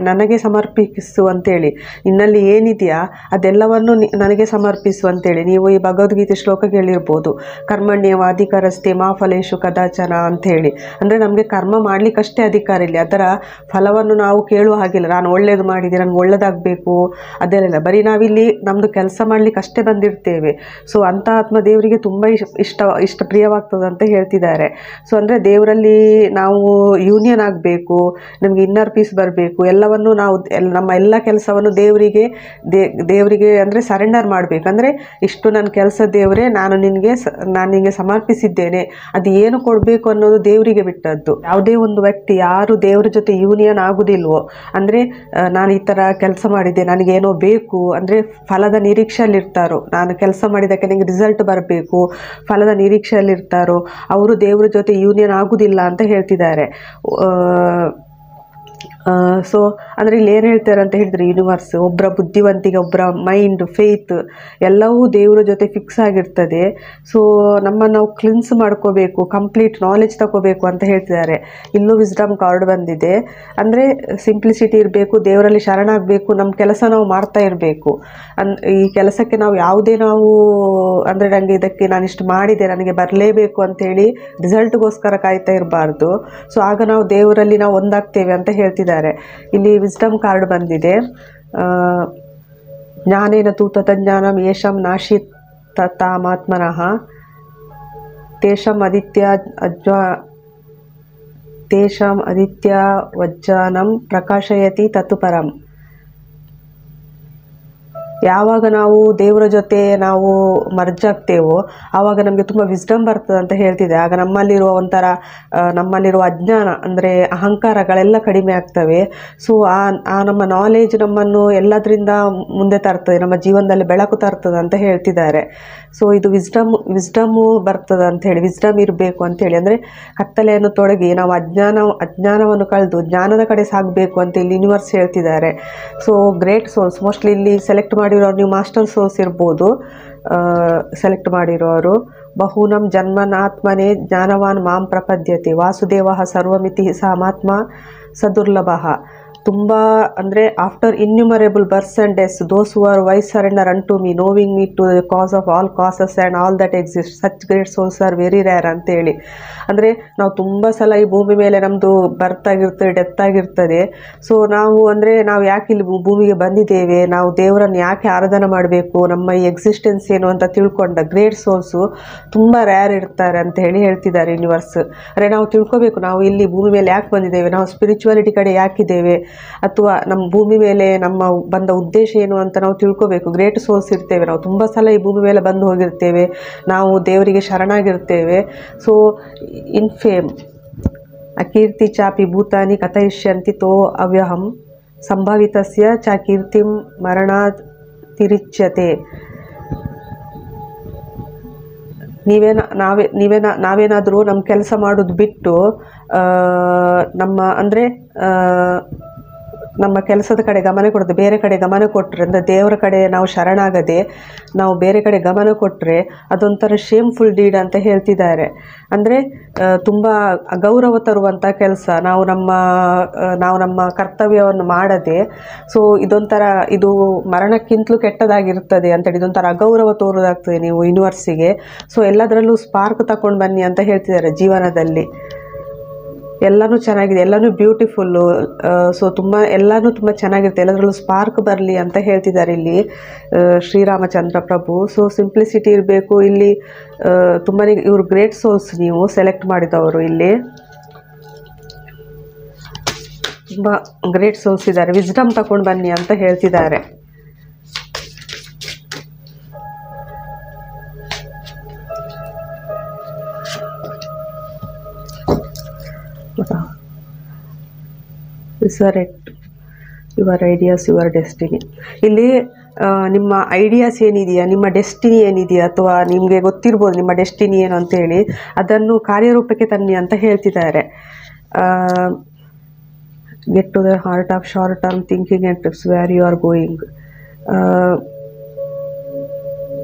ನನಗೆ ಸಮರ್ಪಿಸು ಅಂತೇಳಿ. ನಿನ್ನಲ್ಲಿ ಏನಿದೆಯಾ ಅದೆಲ್ಲವನ್ನು ನನಗೆ ಸಮರ್ಪಿಸು ಅಂತೇಳಿ. ನೀವು ಈ ಭಗವದ್ಗೀತೆ ಶ್ಲೋಕ ಕೇಳಿರ್ಬೋದು, ಕರ್ಮಣ್ಯೇವ ಅಧಿಕಾರಸ್ತೆ ಮಾ ಫಲೇಶು ಕದಾಚನ ಅಂಥೇಳಿ. ಅಂದರೆ ನಮಗೆ ಕರ್ಮ ಮಾಡಲಿಕ್ಕಷ್ಟೇ ಅಧಿಕಾರ ಇಲ್ಲ, ಅದರ ಫಲವನ್ನು ನಾವು ಕೇಳುವ ಹಾಗಿಲ್ಲ. ನಾನು ಒಳ್ಳೇದು ಮಾಡಿದೆ, ನನಗೆ ಒಳ್ಳೇದಾಗಬೇಕು ಅದೆಲ್ಲ ಬರೀ ನಾವಿಲ್ಲಿ ನಮ್ಮದು ಕೆಲಸ ಮಾಡಲಿಕ್ಕೆ ಅಷ್ಟೇ ಬಂದಿರ್ತೇವೆ. ಸೊ ಅಂಥ ಆತ್ಮ ದೇವರಿಗೆ ತುಂಬ ಇಷ್ಟ ಪ್ರಿಯವಾಗ್ತದೆ ಅಂತ ಹೇಳ್ತಿದ್ದಾರೆ. ಸೊ ಅಂದರೆ ದೇವರಲ್ಲಿ ನಾವು ಯೂನಿಯನ್ ಆಗಬೇಕು, ನಮಗೆ ಇನ್ನರ್ ಪೀಸ್ ಬರಬೇಕು. ಎಲ್ಲವನ್ನು ನಾವು ನಮ್ಮ ಎಲ್ಲ ಕೆಲಸವನ್ನು ದೇವರಿಗೆ ಅಂದರೆ ಸರೆಂಡರ್ ಮಾಡಬೇಕು. ಅಂದರೆ ಇಷ್ಟು ನನ್ನ ಕೆಲಸ ದೇವರೇ, ನಾನು ನಿನಗೆ ಸಮರ್ಪಿಸಿದ್ದೇನೆ, ಅದು ಏನು ಕೊಡಬೇಕು ಅನ್ನೋದು ದೇವರಿಗೆ ಬಿಟ್ಟದ್ದು. ಯಾವುದೇ ಒಂದು ವ್ಯಕ್ತಿ ಯಾರು ದೇವರ ಜೊತೆ ಯೂನಿಯನ್ ಆಗೋದಿಲ್ವೋ, ಅಂದರೆ ನಾನು ಈ ಥರ ಕೆಲಸ ಮಾಡಿದ್ದೆ ನನಗೇನೋ ಬೇಕು ಅಂದರೆ ಫಲದ ನಿರೀಕ್ಷೆಯಲ್ಲಿರ್ತಾರೋ, ನಾನು ಕೆಲಸ ಮಾಡಿದ್ದಕ್ಕೆ ನನಗೆ ರಿಸಲ್ಟ್ ಬರಬೇಕು ಫಲದ ನಿರೀಕ್ಷೆಯಲ್ಲಿರ್ತಾರೋ ಅವರು ದೇವರ ಜೊತೆ ಯೂನಿಯನ್ ಆಗುವುದಿಲ್ಲ ಅಂತ ಹೇಳ್ತಿದ್ದಾರೆ. ಸೊ ಅಂದರೆ ಇಲ್ಲಿ ಏನು ಹೇಳ್ತಾರೆ ಅಂತ ಹೇಳಿದರೆ ಯೂನಿವರ್ಸ್, ಒಬ್ಬರ ಬುದ್ಧಿವಂತಿಕೆ, ಒಬ್ಬರ ಮೈಂಡ್, ಫೇತ್ ಎಲ್ಲವೂ ದೇವರ ಜೊತೆ ಫಿಕ್ಸ್ ಆಗಿರ್ತದೆ. ಸೊ ನಮ್ಮನ್ನು ನಾವು ಕ್ಲಿನ್ಸ್ ಮಾಡ್ಕೋಬೇಕು, ಕಂಪ್ಲೀಟ್ ನಾಲೆಜ್ ತಗೋಬೇಕು ಅಂತ ಹೇಳ್ತಿದ್ದಾರೆ. ಇಲ್ಲೂ ವಿಸ್ಡಮ್ ಕಾರ್ಡ್ ಬಂದಿದೆ. ಅಂದರೆ ಸಿಂಪ್ಲಿಸಿಟಿ ಇರಬೇಕು, ದೇವರಲ್ಲಿ ಶರಣಾಗಬೇಕು, ನಮ್ಮ ಕೆಲಸ ನಾವು ಮಾಡ್ತಾ ಇರಬೇಕು. ಈ ಕೆಲಸಕ್ಕೆ ನಾವು ಅಂದರೆ ನನಗೆ ಇದಕ್ಕೆ ನಾನಿಷ್ಟು ಮಾಡಿದೆ, ನನಗೆ ಬರಲೇಬೇಕು ಅಂಥೇಳಿ ರಿಸಲ್ಟ್ಗೋಸ್ಕರ ಕಾಯ್ತಾ ಇರಬಾರ್ದು. ಸೊ ಆಗ ನಾವು ದೇವರಲ್ಲಿ ನಾವು ಒಂದಾಗ್ತೇವೆ ಅಂತ ಹೇಳ್ತಿದ್ದಾರೆ. ಇಲ್ಲಿ ವಿಸ್ಡಮ್ ಕಾರ್ಡ್ ಬಂದಿದೆ. ಜ್ಞಾನೇನ ತೂ ತಜ್ಞಾನಂ ಯೇಷಂ ನಾಶಿ ತಾಮಾತ್ಮನಃ ತೇಷಂ ಆದಿತ್ಯ ವಜ್ಜಾನಂ ಪ್ರಕಾಶಯತಿ ತತ್ತು ಪರಂ. ಯಾವಾಗ ನಾವು ದೇವರ ಜೊತೆ ನಾವು ಮರ್ಜ್ ಆಗ್ತೇವೋ ಆವಾಗ ನಮಗೆ ತುಂಬ ವಿಸ್ಡಮ್ ಬರ್ತದೆ ಅಂತ ಹೇಳ್ತಿದೆ. ಆಗ ನಮ್ಮಲ್ಲಿರುವ ಅಜ್ಞಾನ ಅಂದರೆ ಅಹಂಕಾರಗಳೆಲ್ಲ ಕಡಿಮೆ ಆಗ್ತವೆ. ಸೊ ಆ ನಮ್ಮ ನಾಲೆಜ್ ನಮ್ಮನ್ನು ಎಲ್ಲದರಿಂದ ಮುಂದೆ ತರ್ತದೆ, ನಮ್ಮ ಜೀವನದಲ್ಲಿ ಬೆಳಕು ತರ್ತದೆ ಅಂತ ಹೇಳ್ತಿದ್ದಾರೆ. ಸೊ ಇದು ವಿಸ್ಡಮ್ಮು ಬರ್ತದೆ ಅಂಥೇಳಿ, ವಿಸ್ಡಮ್ ಇರಬೇಕು ಅಂಥೇಳಿ. ಅಂದರೆ ಕತ್ತಲೆಯನ್ನು ತೊಡಗಿ ನಾವು ಅಜ್ಞಾನವನ್ನು ಕಳೆದು ಜ್ಞಾನದ ಕಡೆ ಸಾಗಬೇಕು ಅಂತ ಇಲ್ಲಿ ಯೂನಿವರ್ಸ್ ಹೇಳ್ತಿದ್ದಾರೆ. ಸೊ ಗ್ರೇಟ್ ಸೋಲ್ಸ್, ಮೋಸ್ಟ್ಲಿ ಇಲ್ಲಿ ಸೆಲೆಕ್ಟ್ ಮಾಡಿರೋರು ನೀವು ಮಾಸ್ಟರ್ ಸೋಲ್ಸ್ ಇರ್ಬೋದು. ಸೆಲೆಕ್ಟ್ ಮಾಡಿರೋರು ಬಹೂನಂ ಜನ್ಮನಾತ್ಮನೇ ಜ್ಞಾನವಾನ್ ಮಾಂ ಪ್ರಪದ್ಯತೆ ವಾಸುದೇವ ಸರ್ವಮಿತಿ ಸಮಾತ್ಮ ಸದುರ್ಲಭಃ. ತುಂಬ ಅಂದರೆ after innumerable births and deaths those who are wise surrender unto me knowing me to the cause of all causes and all that exist such great souls are very rare ಅಂತೇಳಿ. ಅಂದರೆ ನಾವು ತುಂಬ ಸಲ ಈ ಭೂಮಿ ಮೇಲೆ ನಮ್ಮದು ಬರ್ತ್ ಆಗಿರ್ತದೆ, ಡೆತ್ ಆಗಿರ್ತದೆ. ಸೊ ನಾವು ಯಾಕೆ ಇಲ್ಲಿ ಭೂಮಿಗೆ ಬಂದಿದ್ದೇವೆ, ನಾವು ದೇವರನ್ನು ಯಾಕೆ ಆರಾಧನೆ ಮಾಡಬೇಕು, ನಮ್ಮ ಈ ಎಕ್ಸಿಸ್ಟೆನ್ಸ್ ಏನು ಅಂತ ತಿಳ್ಕೊಂಡ ಗ್ರೇಟ್ ಸೋಲ್ಸು ತುಂಬ ರೇರ್ ಇರ್ತಾರೆ ಅಂತ ಹೇಳ್ತಿದ್ದಾರೆ ಯೂನಿವರ್ಸ್. ಅಂದರೆ ನಾವು ತಿಳ್ಕೊಬೇಕು, ನಾವು ಇಲ್ಲಿ ಭೂಮಿ ಮೇಲೆ ಯಾಕೆ ಬಂದಿದ್ದೇವೆ, ನಾವು ಸ್ಪಿರಿಚುವಾಲಿಟಿ ಕಡೆ ಯಾಕಿದ್ದೇವೆ, ಅಥವಾ ನಮ್ಮ ಭೂಮಿ ಮೇಲೆ ನಮ್ಮ ಬಂದ ಉದ್ದೇಶ ಏನು ಅಂತ ನಾವು ತಿಳ್ಕೋಬೇಕು. ಗ್ರೇಟ್ ಸೋಲ್ಸ್ ಇರ್ತೇವೆ, ನಾವು ತುಂಬ ಸಲ ಈ ಭೂಮಿ ಮೇಲೆ ಬಂದು ಹೋಗಿರ್ತೇವೆ, ನಾವು ದೇವರಿಗೆ ಶರಣಾಗಿರ್ತೇವೆ. ಸೊ ಇನ್ ಫೇಮ್ ಅಕೀರ್ತಿ ಚಾಪಿ ಭೂತಾನಿ ಕಥಯಿಷ್ಯಂತಿ ತೋ ಅವ್ಯಹಂ ಸಂಭಾವಿತಸ್ಯ ಚ ಕೀರ್ತಿಂ ಮರಣಾತ್ ತಿರಿಚ್ಯತೆ. ನಾವೇನಾದರೂ ನಮ್ಮ ಕೆಲಸ ಮಾಡೋದು ಬಿಟ್ಟು ನಮ್ಮ ಕೆಲಸದ ಕಡೆ ಗಮನ ಕೊಡೋದು ಬೇರೆ ಕಡೆ ಗಮನ ಕೊಟ್ಟರೆ, ಅಂದರೆ ದೇವರ ಕಡೆ ನಾವು ಶರಣಾಗದೆ ನಾವು ಬೇರೆ ಕಡೆ ಗಮನ ಕೊಟ್ಟರೆ ಅದೊಂಥರ ಶೇಮ್ಫುಲ್ ಡೀಡ್ ಅಂತ ಹೇಳ್ತಿದ್ದಾರೆ. ಅಂದರೆ ತುಂಬ ಅಗೌರವ ತರುವಂಥ ಕೆಲಸ, ನಾವು ನಮ್ಮ ಕರ್ತವ್ಯವನ್ನು ಮಾಡದೆ. ಸೊ ಇದು ಮರಣಕ್ಕಿಂತಲೂ ಕೆಟ್ಟದಾಗಿರ್ತದೆ ಅಂತೇಳಿ ಇದೊಂಥರ ಅಗೌರವ ತೋರೋದಾಗ್ತದೆ ನೀವು ಯೂನಿವರ್ಸಿಗೆ. ಸೊ ಎಲ್ಲದರಲ್ಲೂ ಸ್ಪಾರ್ಕ್ ತಗೊಂಡು ಬನ್ನಿ ಅಂತ ಹೇಳ್ತಿದ್ದಾರೆ ಜೀವನದಲ್ಲಿ. ಎಲ್ಲನೂ ಚೆನ್ನಾಗಿದೆ, ಎಲ್ಲನೂ ಬ್ಯೂಟಿಫುಲ್ಲು. ಸೊ ಎಲ್ಲನೂ ತುಂಬ ಚೆನ್ನಾಗಿರುತ್ತೆ, ಎಲ್ಲದರಲ್ಲೂ ಸ್ಪಾರ್ಕ್ ಬರಲಿ ಅಂತ ಹೇಳ್ತಿದ್ದಾರೆ ಇಲ್ಲಿ ಶ್ರೀರಾಮಚಂದ್ರ ಪ್ರಭು. ಸೊ ಸಿಂಪ್ಲಿಸಿಟಿ ಇರಬೇಕು ಇಲ್ಲಿ. ತುಂಬಾ ಇವರು ಗ್ರೇಟ್ ಸೋಲ್ಸ್ ನೀವು ಸೆಲೆಕ್ಟ್ ಮಾಡಿದವರು ಇಲ್ಲಿ ತುಂಬ ಗ್ರೇಟ್ ಸೋಲ್ಸ್ ಇದ್ದಾರೆ. ವಿಸ್ಡಮ್ ತಗೊಂಡು ಬನ್ನಿ ಅಂತ ಹೇಳ್ತಿದ್ದಾರೆ. ರಿಸರೆಕ್ಟ್ ಯುವರ್ ಐಡಿಯಾಸ್ ಯುವರ್ ಡೆಸ್ಟಿನಿ. ಇಲ್ಲಿ ನಿಮ್ಮ ಐಡಿಯಾಸ್ ಏನಿದೆಯಾ, ನಿಮ್ಮ ಡೆಸ್ಟಿನಿ ಏನಿದೆಯಾ, ಅಥವಾ ನಿಮಗೆ ಗೊತ್ತಿರ್ಬೋದು ನಿಮ್ಮ ಡೆಸ್ಟಿನಿ ಏನು ಅಂತೇಳಿ, ಅದನ್ನು ಕಾರ್ಯರೂಪಕ್ಕೆ ತನ್ನಿ ಅಂತ ಹೇಳ್ತಿದ್ದಾರೆ. Get to the heart of short term thinking and trips where you are going.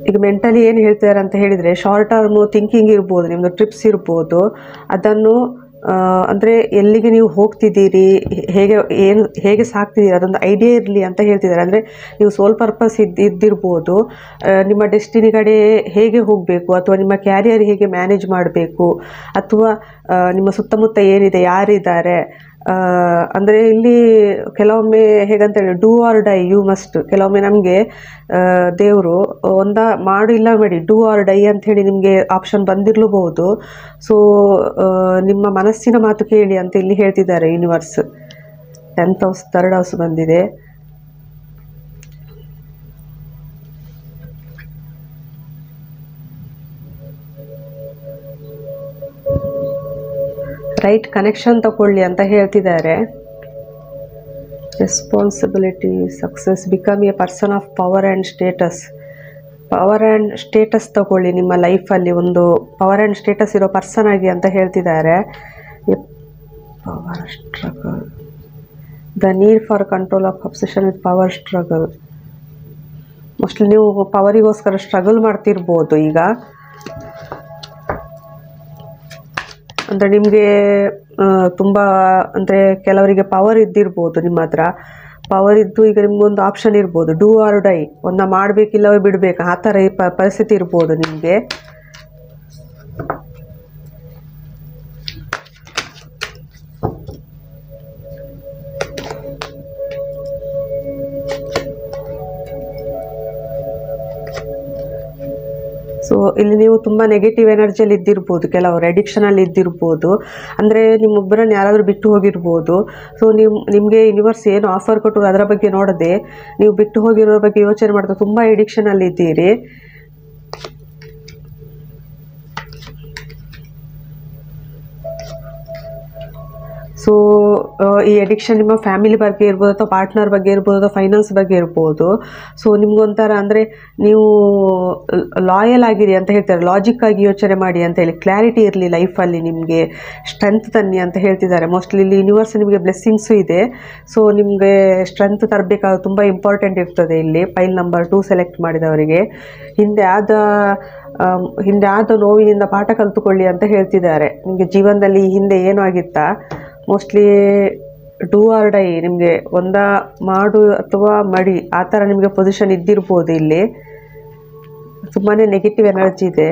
ಈಗ ಮೆಂಟಲಿ ಏನು ಹೇಳ್ತಾರೆ ಅಂತ ಹೇಳಿದರೆ, ಶಾರ್ಟ್ ಟರ್ಮು ಥಿಂಕಿಂಗ್ ಇರ್ಬೋದು, ನಿಮ್ಮದು ಟ್ರಿಪ್ಸ್ ಇರ್ಬೋದು, ಅದನ್ನು ಅಂದರೆ ಎಲ್ಲಿಗೆ ನೀವು ಹೋಗ್ತಿದ್ದೀರಿ, ಹೇಗೆ ಸಾಕ್ತಿದ್ದೀರಿ ಅದೊಂದು ಐಡಿಯಾ ಇರಲಿ ಅಂತ ಹೇಳ್ತಿದ್ದಾರೆ. ಅಂದರೆ ನೀವು ಸೋಲ್ ಪರ್ಪಸ್ ಇದ್ದಿರ್ಬೋದು, ನಿಮ್ಮ ಡೆಸ್ಟಿನಿ ಕಡೆ ಹೇಗೆ ಹೋಗಬೇಕು, ಅಥವಾ ನಿಮ್ಮ ಕ್ಯಾರಿಯರ್ ಹೇಗೆ ಮ್ಯಾನೇಜ್ ಮಾಡಬೇಕು, ಅಥವಾ ನಿಮ್ಮ ಸುತ್ತಮುತ್ತ ಏನಿದೆ, ಯಾರಿದ್ದಾರೆ. ಅಂದರೆ ಇಲ್ಲಿ ಕೆಲವೊಮ್ಮೆ ಹೇಗಂತೇಳಿ do or die you must. ಕೆಲವೊಮ್ಮೆ ನಮಗೆ ದೇವರು ಮಾಡು ಇಲ್ಲ ಮಾಡಿ ಡೂ ಆರ್ ಡೈ ಅಂಥೇಳಿ ನಿಮಗೆ ಆಪ್ಷನ್ ಬಂದಿರಲೂಬಹುದು. ಸೊ ನಿಮ್ಮ ಮನಸ್ಸಿನ ಮಾತು ಕೇಳಿ ಅಂತ ಇಲ್ಲಿ ಹೇಳ್ತಿದ್ದಾರೆ universe. 10th house 3rd house ಬಂದಿದೆ. ರೈಟ್ ಕನೆಕ್ಷನ್ ತಗೊಳ್ಳಿ ಅಂತ ಹೇಳ್ತಿದ್ದಾರೆ. Responsibility, success, become A person of power and status. Power and status ತಗೊಳ್ಳಿ, ನಿಮ್ಮ ಲೈಫಲ್ಲಿ ಒಂದು ಪವರ್ ಆ್ಯಂಡ್ ಸ್ಟೇಟಸ್ ಇರೋ ಪರ್ಸನ್ ಆಗಿ ಅಂತ ಹೇಳ್ತಿದ್ದಾರೆ. Power struggle, the need for control of obsession with power struggle. Mostly ನೀವು ಪವರಿಗೋಸ್ಕರ ಸ್ಟ್ರಗಲ್ ಮಾಡ್ತಿರ್ಬೋದು ಈಗ. ಅಂದರೆ ನಿಮಗೆ ತುಂಬ ಅಂದರೆ ಕೆಲವರಿಗೆ ಪವರ್ ಇದ್ದಿರ್ಬೋದು, ನಿಮ್ಮ ಹತ್ರ ಪವರ್ ಇದ್ದು ಈಗ ನಿಮ್ಗೊಂದು ಆಪ್ಷನ್ ಇರ್ಬೋದು, ಡೂ ಆರ್ ಡೈ, ಒಂದು ಮಾಡಬೇಕಿಲ್ಲವೇ ಬಿಡಬೇಕು, ಆ ಥರ ಪರಿಸ್ಥಿತಿ ಇರ್ಬೋದು ನಿಮಗೆ. ಸೊ ಇಲ್ಲಿ ನೀವು ತುಂಬ ನೆಗೆಟಿವ್ ಎನರ್ಜಿಯಲ್ಲಿ ಇದ್ದಿರ್ಬೋದು, ಕೆಲವರು ಅಡಿಕ್ಷನಲ್ಲಿ ಇದ್ದಿರ್ಬೋದು, ಅಂದರೆ ನಿಮ್ಮೊಬ್ಬರನ್ನು ಯಾರಾದರೂ ಬಿಟ್ಟು ಹೋಗಿರ್ಬೋದು. ಸೊ ನಿಮಗೆ ಯೂನಿವರ್ಸ್ ಏನು ಆಫರ್ ಕೊಟ್ಟರು ಅದರ ಬಗ್ಗೆ ನೋಡದೆ ನೀವು ಬಿಟ್ಟು ಹೋಗಿರೋ ಬಗ್ಗೆ ಯೋಚನೆ ಮಾಡ್ತಾ ತುಂಬ ಅಡಿಕ್ಷನಲ್ಲಿ ಇದ್ದೀರಿ. ಸೊ ಈ ಅಡಿಕ್ಷನ್ ನಿಮ್ಮ ಫ್ಯಾಮಿಲಿ ಬಗ್ಗೆ ಇರ್ಬೋದು, ಅಥವಾ ಪಾರ್ಟ್ನರ್ ಬಗ್ಗೆ ಇರ್ಬೋದು, ಅಥವಾ ಫೈನಾನ್ಸ್ ಬಗ್ಗೆ ಇರ್ಬೋದು. ಸೊ ನಿಮ್ಗೊಂಥರ ಅಂದರೆ ನೀವು ಲಾಯಲ್ ಆಗಿರಿ ಅಂತ ಹೇಳ್ತಾರೆ, ಲಾಜಿಕ್ ಆಗಿ ಯೋಚನೆ ಮಾಡಿ ಅಂತ ಹೇಳಿ, ಕ್ಲಾರಿಟಿ ಇರಲಿ ಲೈಫಲ್ಲಿ, ನಿಮಗೆ ಸ್ಟ್ರೆಂತ್ ತನ್ನಿ ಅಂತ ಹೇಳ್ತಿದ್ದಾರೆ. ಮೋಸ್ಟ್ಲಿ ಇಲ್ಲಿ ಯೂನಿವರ್ಸ್ ನಿಮಗೆ ಬ್ಲೆಸ್ಸಿಂಗ್ಸು ಇದೆ. ಸೊ ನಿಮಗೆ ಸ್ಟ್ರೆಂತ್ ತರಬೇಕಾದ ತುಂಬ ಇಂಪಾರ್ಟೆಂಟ್ ಇರ್ತದೆ ಇಲ್ಲಿ. ಪೈಲ್ ನಂಬರ್ 2 ಸೆಲೆಕ್ಟ್ ಮಾಡಿದವರಿಗೆ ಹಿಂದೆ ಆದ ನೋವಿನಿಂದ ಪಾಠ ಕಲಿತುಕೊಳ್ಳಿ ಅಂತ ಹೇಳ್ತಿದ್ದಾರೆ. ನಿಮಗೆ ಜೀವನದಲ್ಲಿ ಹಿಂದೆ ಏನೂ ಆಗಿತ್ತಾ, ಮೋಸ್ಟ್ಲಿ ಡೂ ಆರ್ ಡೈ, ನಿಮಗೆ ಮಾಡು ಅಥವಾ ಮಡಿ, ಆ ಥರ ನಿಮಗೆ ಪೊಸಿಷನ್ ಇದ್ದಿರ್ಬೋದು. ಇಲ್ಲಿ ತುಂಬಾ ನೆಗೆಟಿವ್ ಎನರ್ಜಿ ಇದೆ.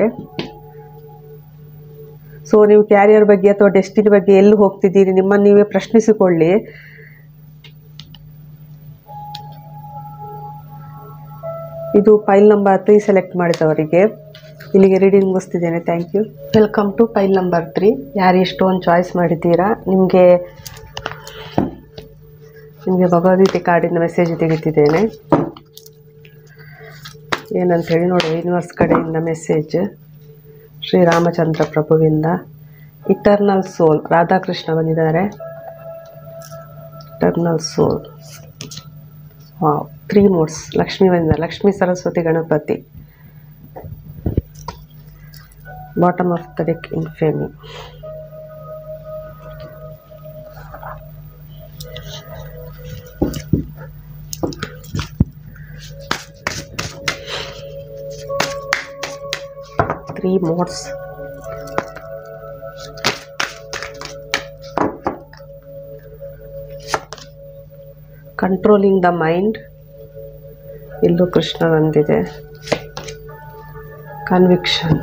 ಸೊ ನೀವು ಕ್ಯಾರಿಯರ್ ಬಗ್ಗೆ ಅಥವಾ ಡೆಸ್ಟಿನಿ ಬಗ್ಗೆ ಎಲ್ಲಿ ಹೋಗ್ತಿದ್ದೀರಿ, ನಿಮ್ಮನ್ನು ನೀವೇ ಪ್ರಶ್ನಿಸಿಕೊಳ್ಳಿ. ಇದು ಪೈಲ್ ನಂಬರ್ 3 ಸೆಲೆಕ್ಟ್ ಮಾಡಿದವರಿಗೆ. ಇಲ್ಲಿಗೆ ರೀಡಿಂಗ್ ಮುಗಿಸ್ತಿದ್ದೇನೆ. Thank you. Welcome to ಪೈಲ್ number 3. ಯಾರು ಎಷ್ಟೊಂದು ಚಾಯ್ಸ್ ಮಾಡಿದ್ದೀರಾ, ನಿಮಗೆ ಭಗವದ್ಗೀತೆ ಕಾರ್ಡಿಂದ ಮೆಸೇಜ್ ತೆಗಿತಿದ್ದೇನೆ. ಏನಂತೇಳಿ ನೋಡಿ, ಯೂನಿವರ್ಸ್ ಕಡೆಯಿಂದ ಮೆಸೇಜ್ ಶ್ರೀರಾಮಚಂದ್ರ ಪ್ರಭುವಿಂದ. ಇಟರ್ನಲ್ ಸೋಲ್, ರಾಧಾಕೃಷ್ಣ ಬಂದಿದ್ದಾರೆ. Eternal soul, wow. 3 modes, Lakshmi ಬಂದಿದ್ದಾರೆ, Lakshmi Saraswati Ganapati. Bottom of the deck infinity. Three modes. Controlling the mind. ಇಲ್ಲೂ ಕೃಷ್ಣ ಬಂದಿದೆ. Conviction,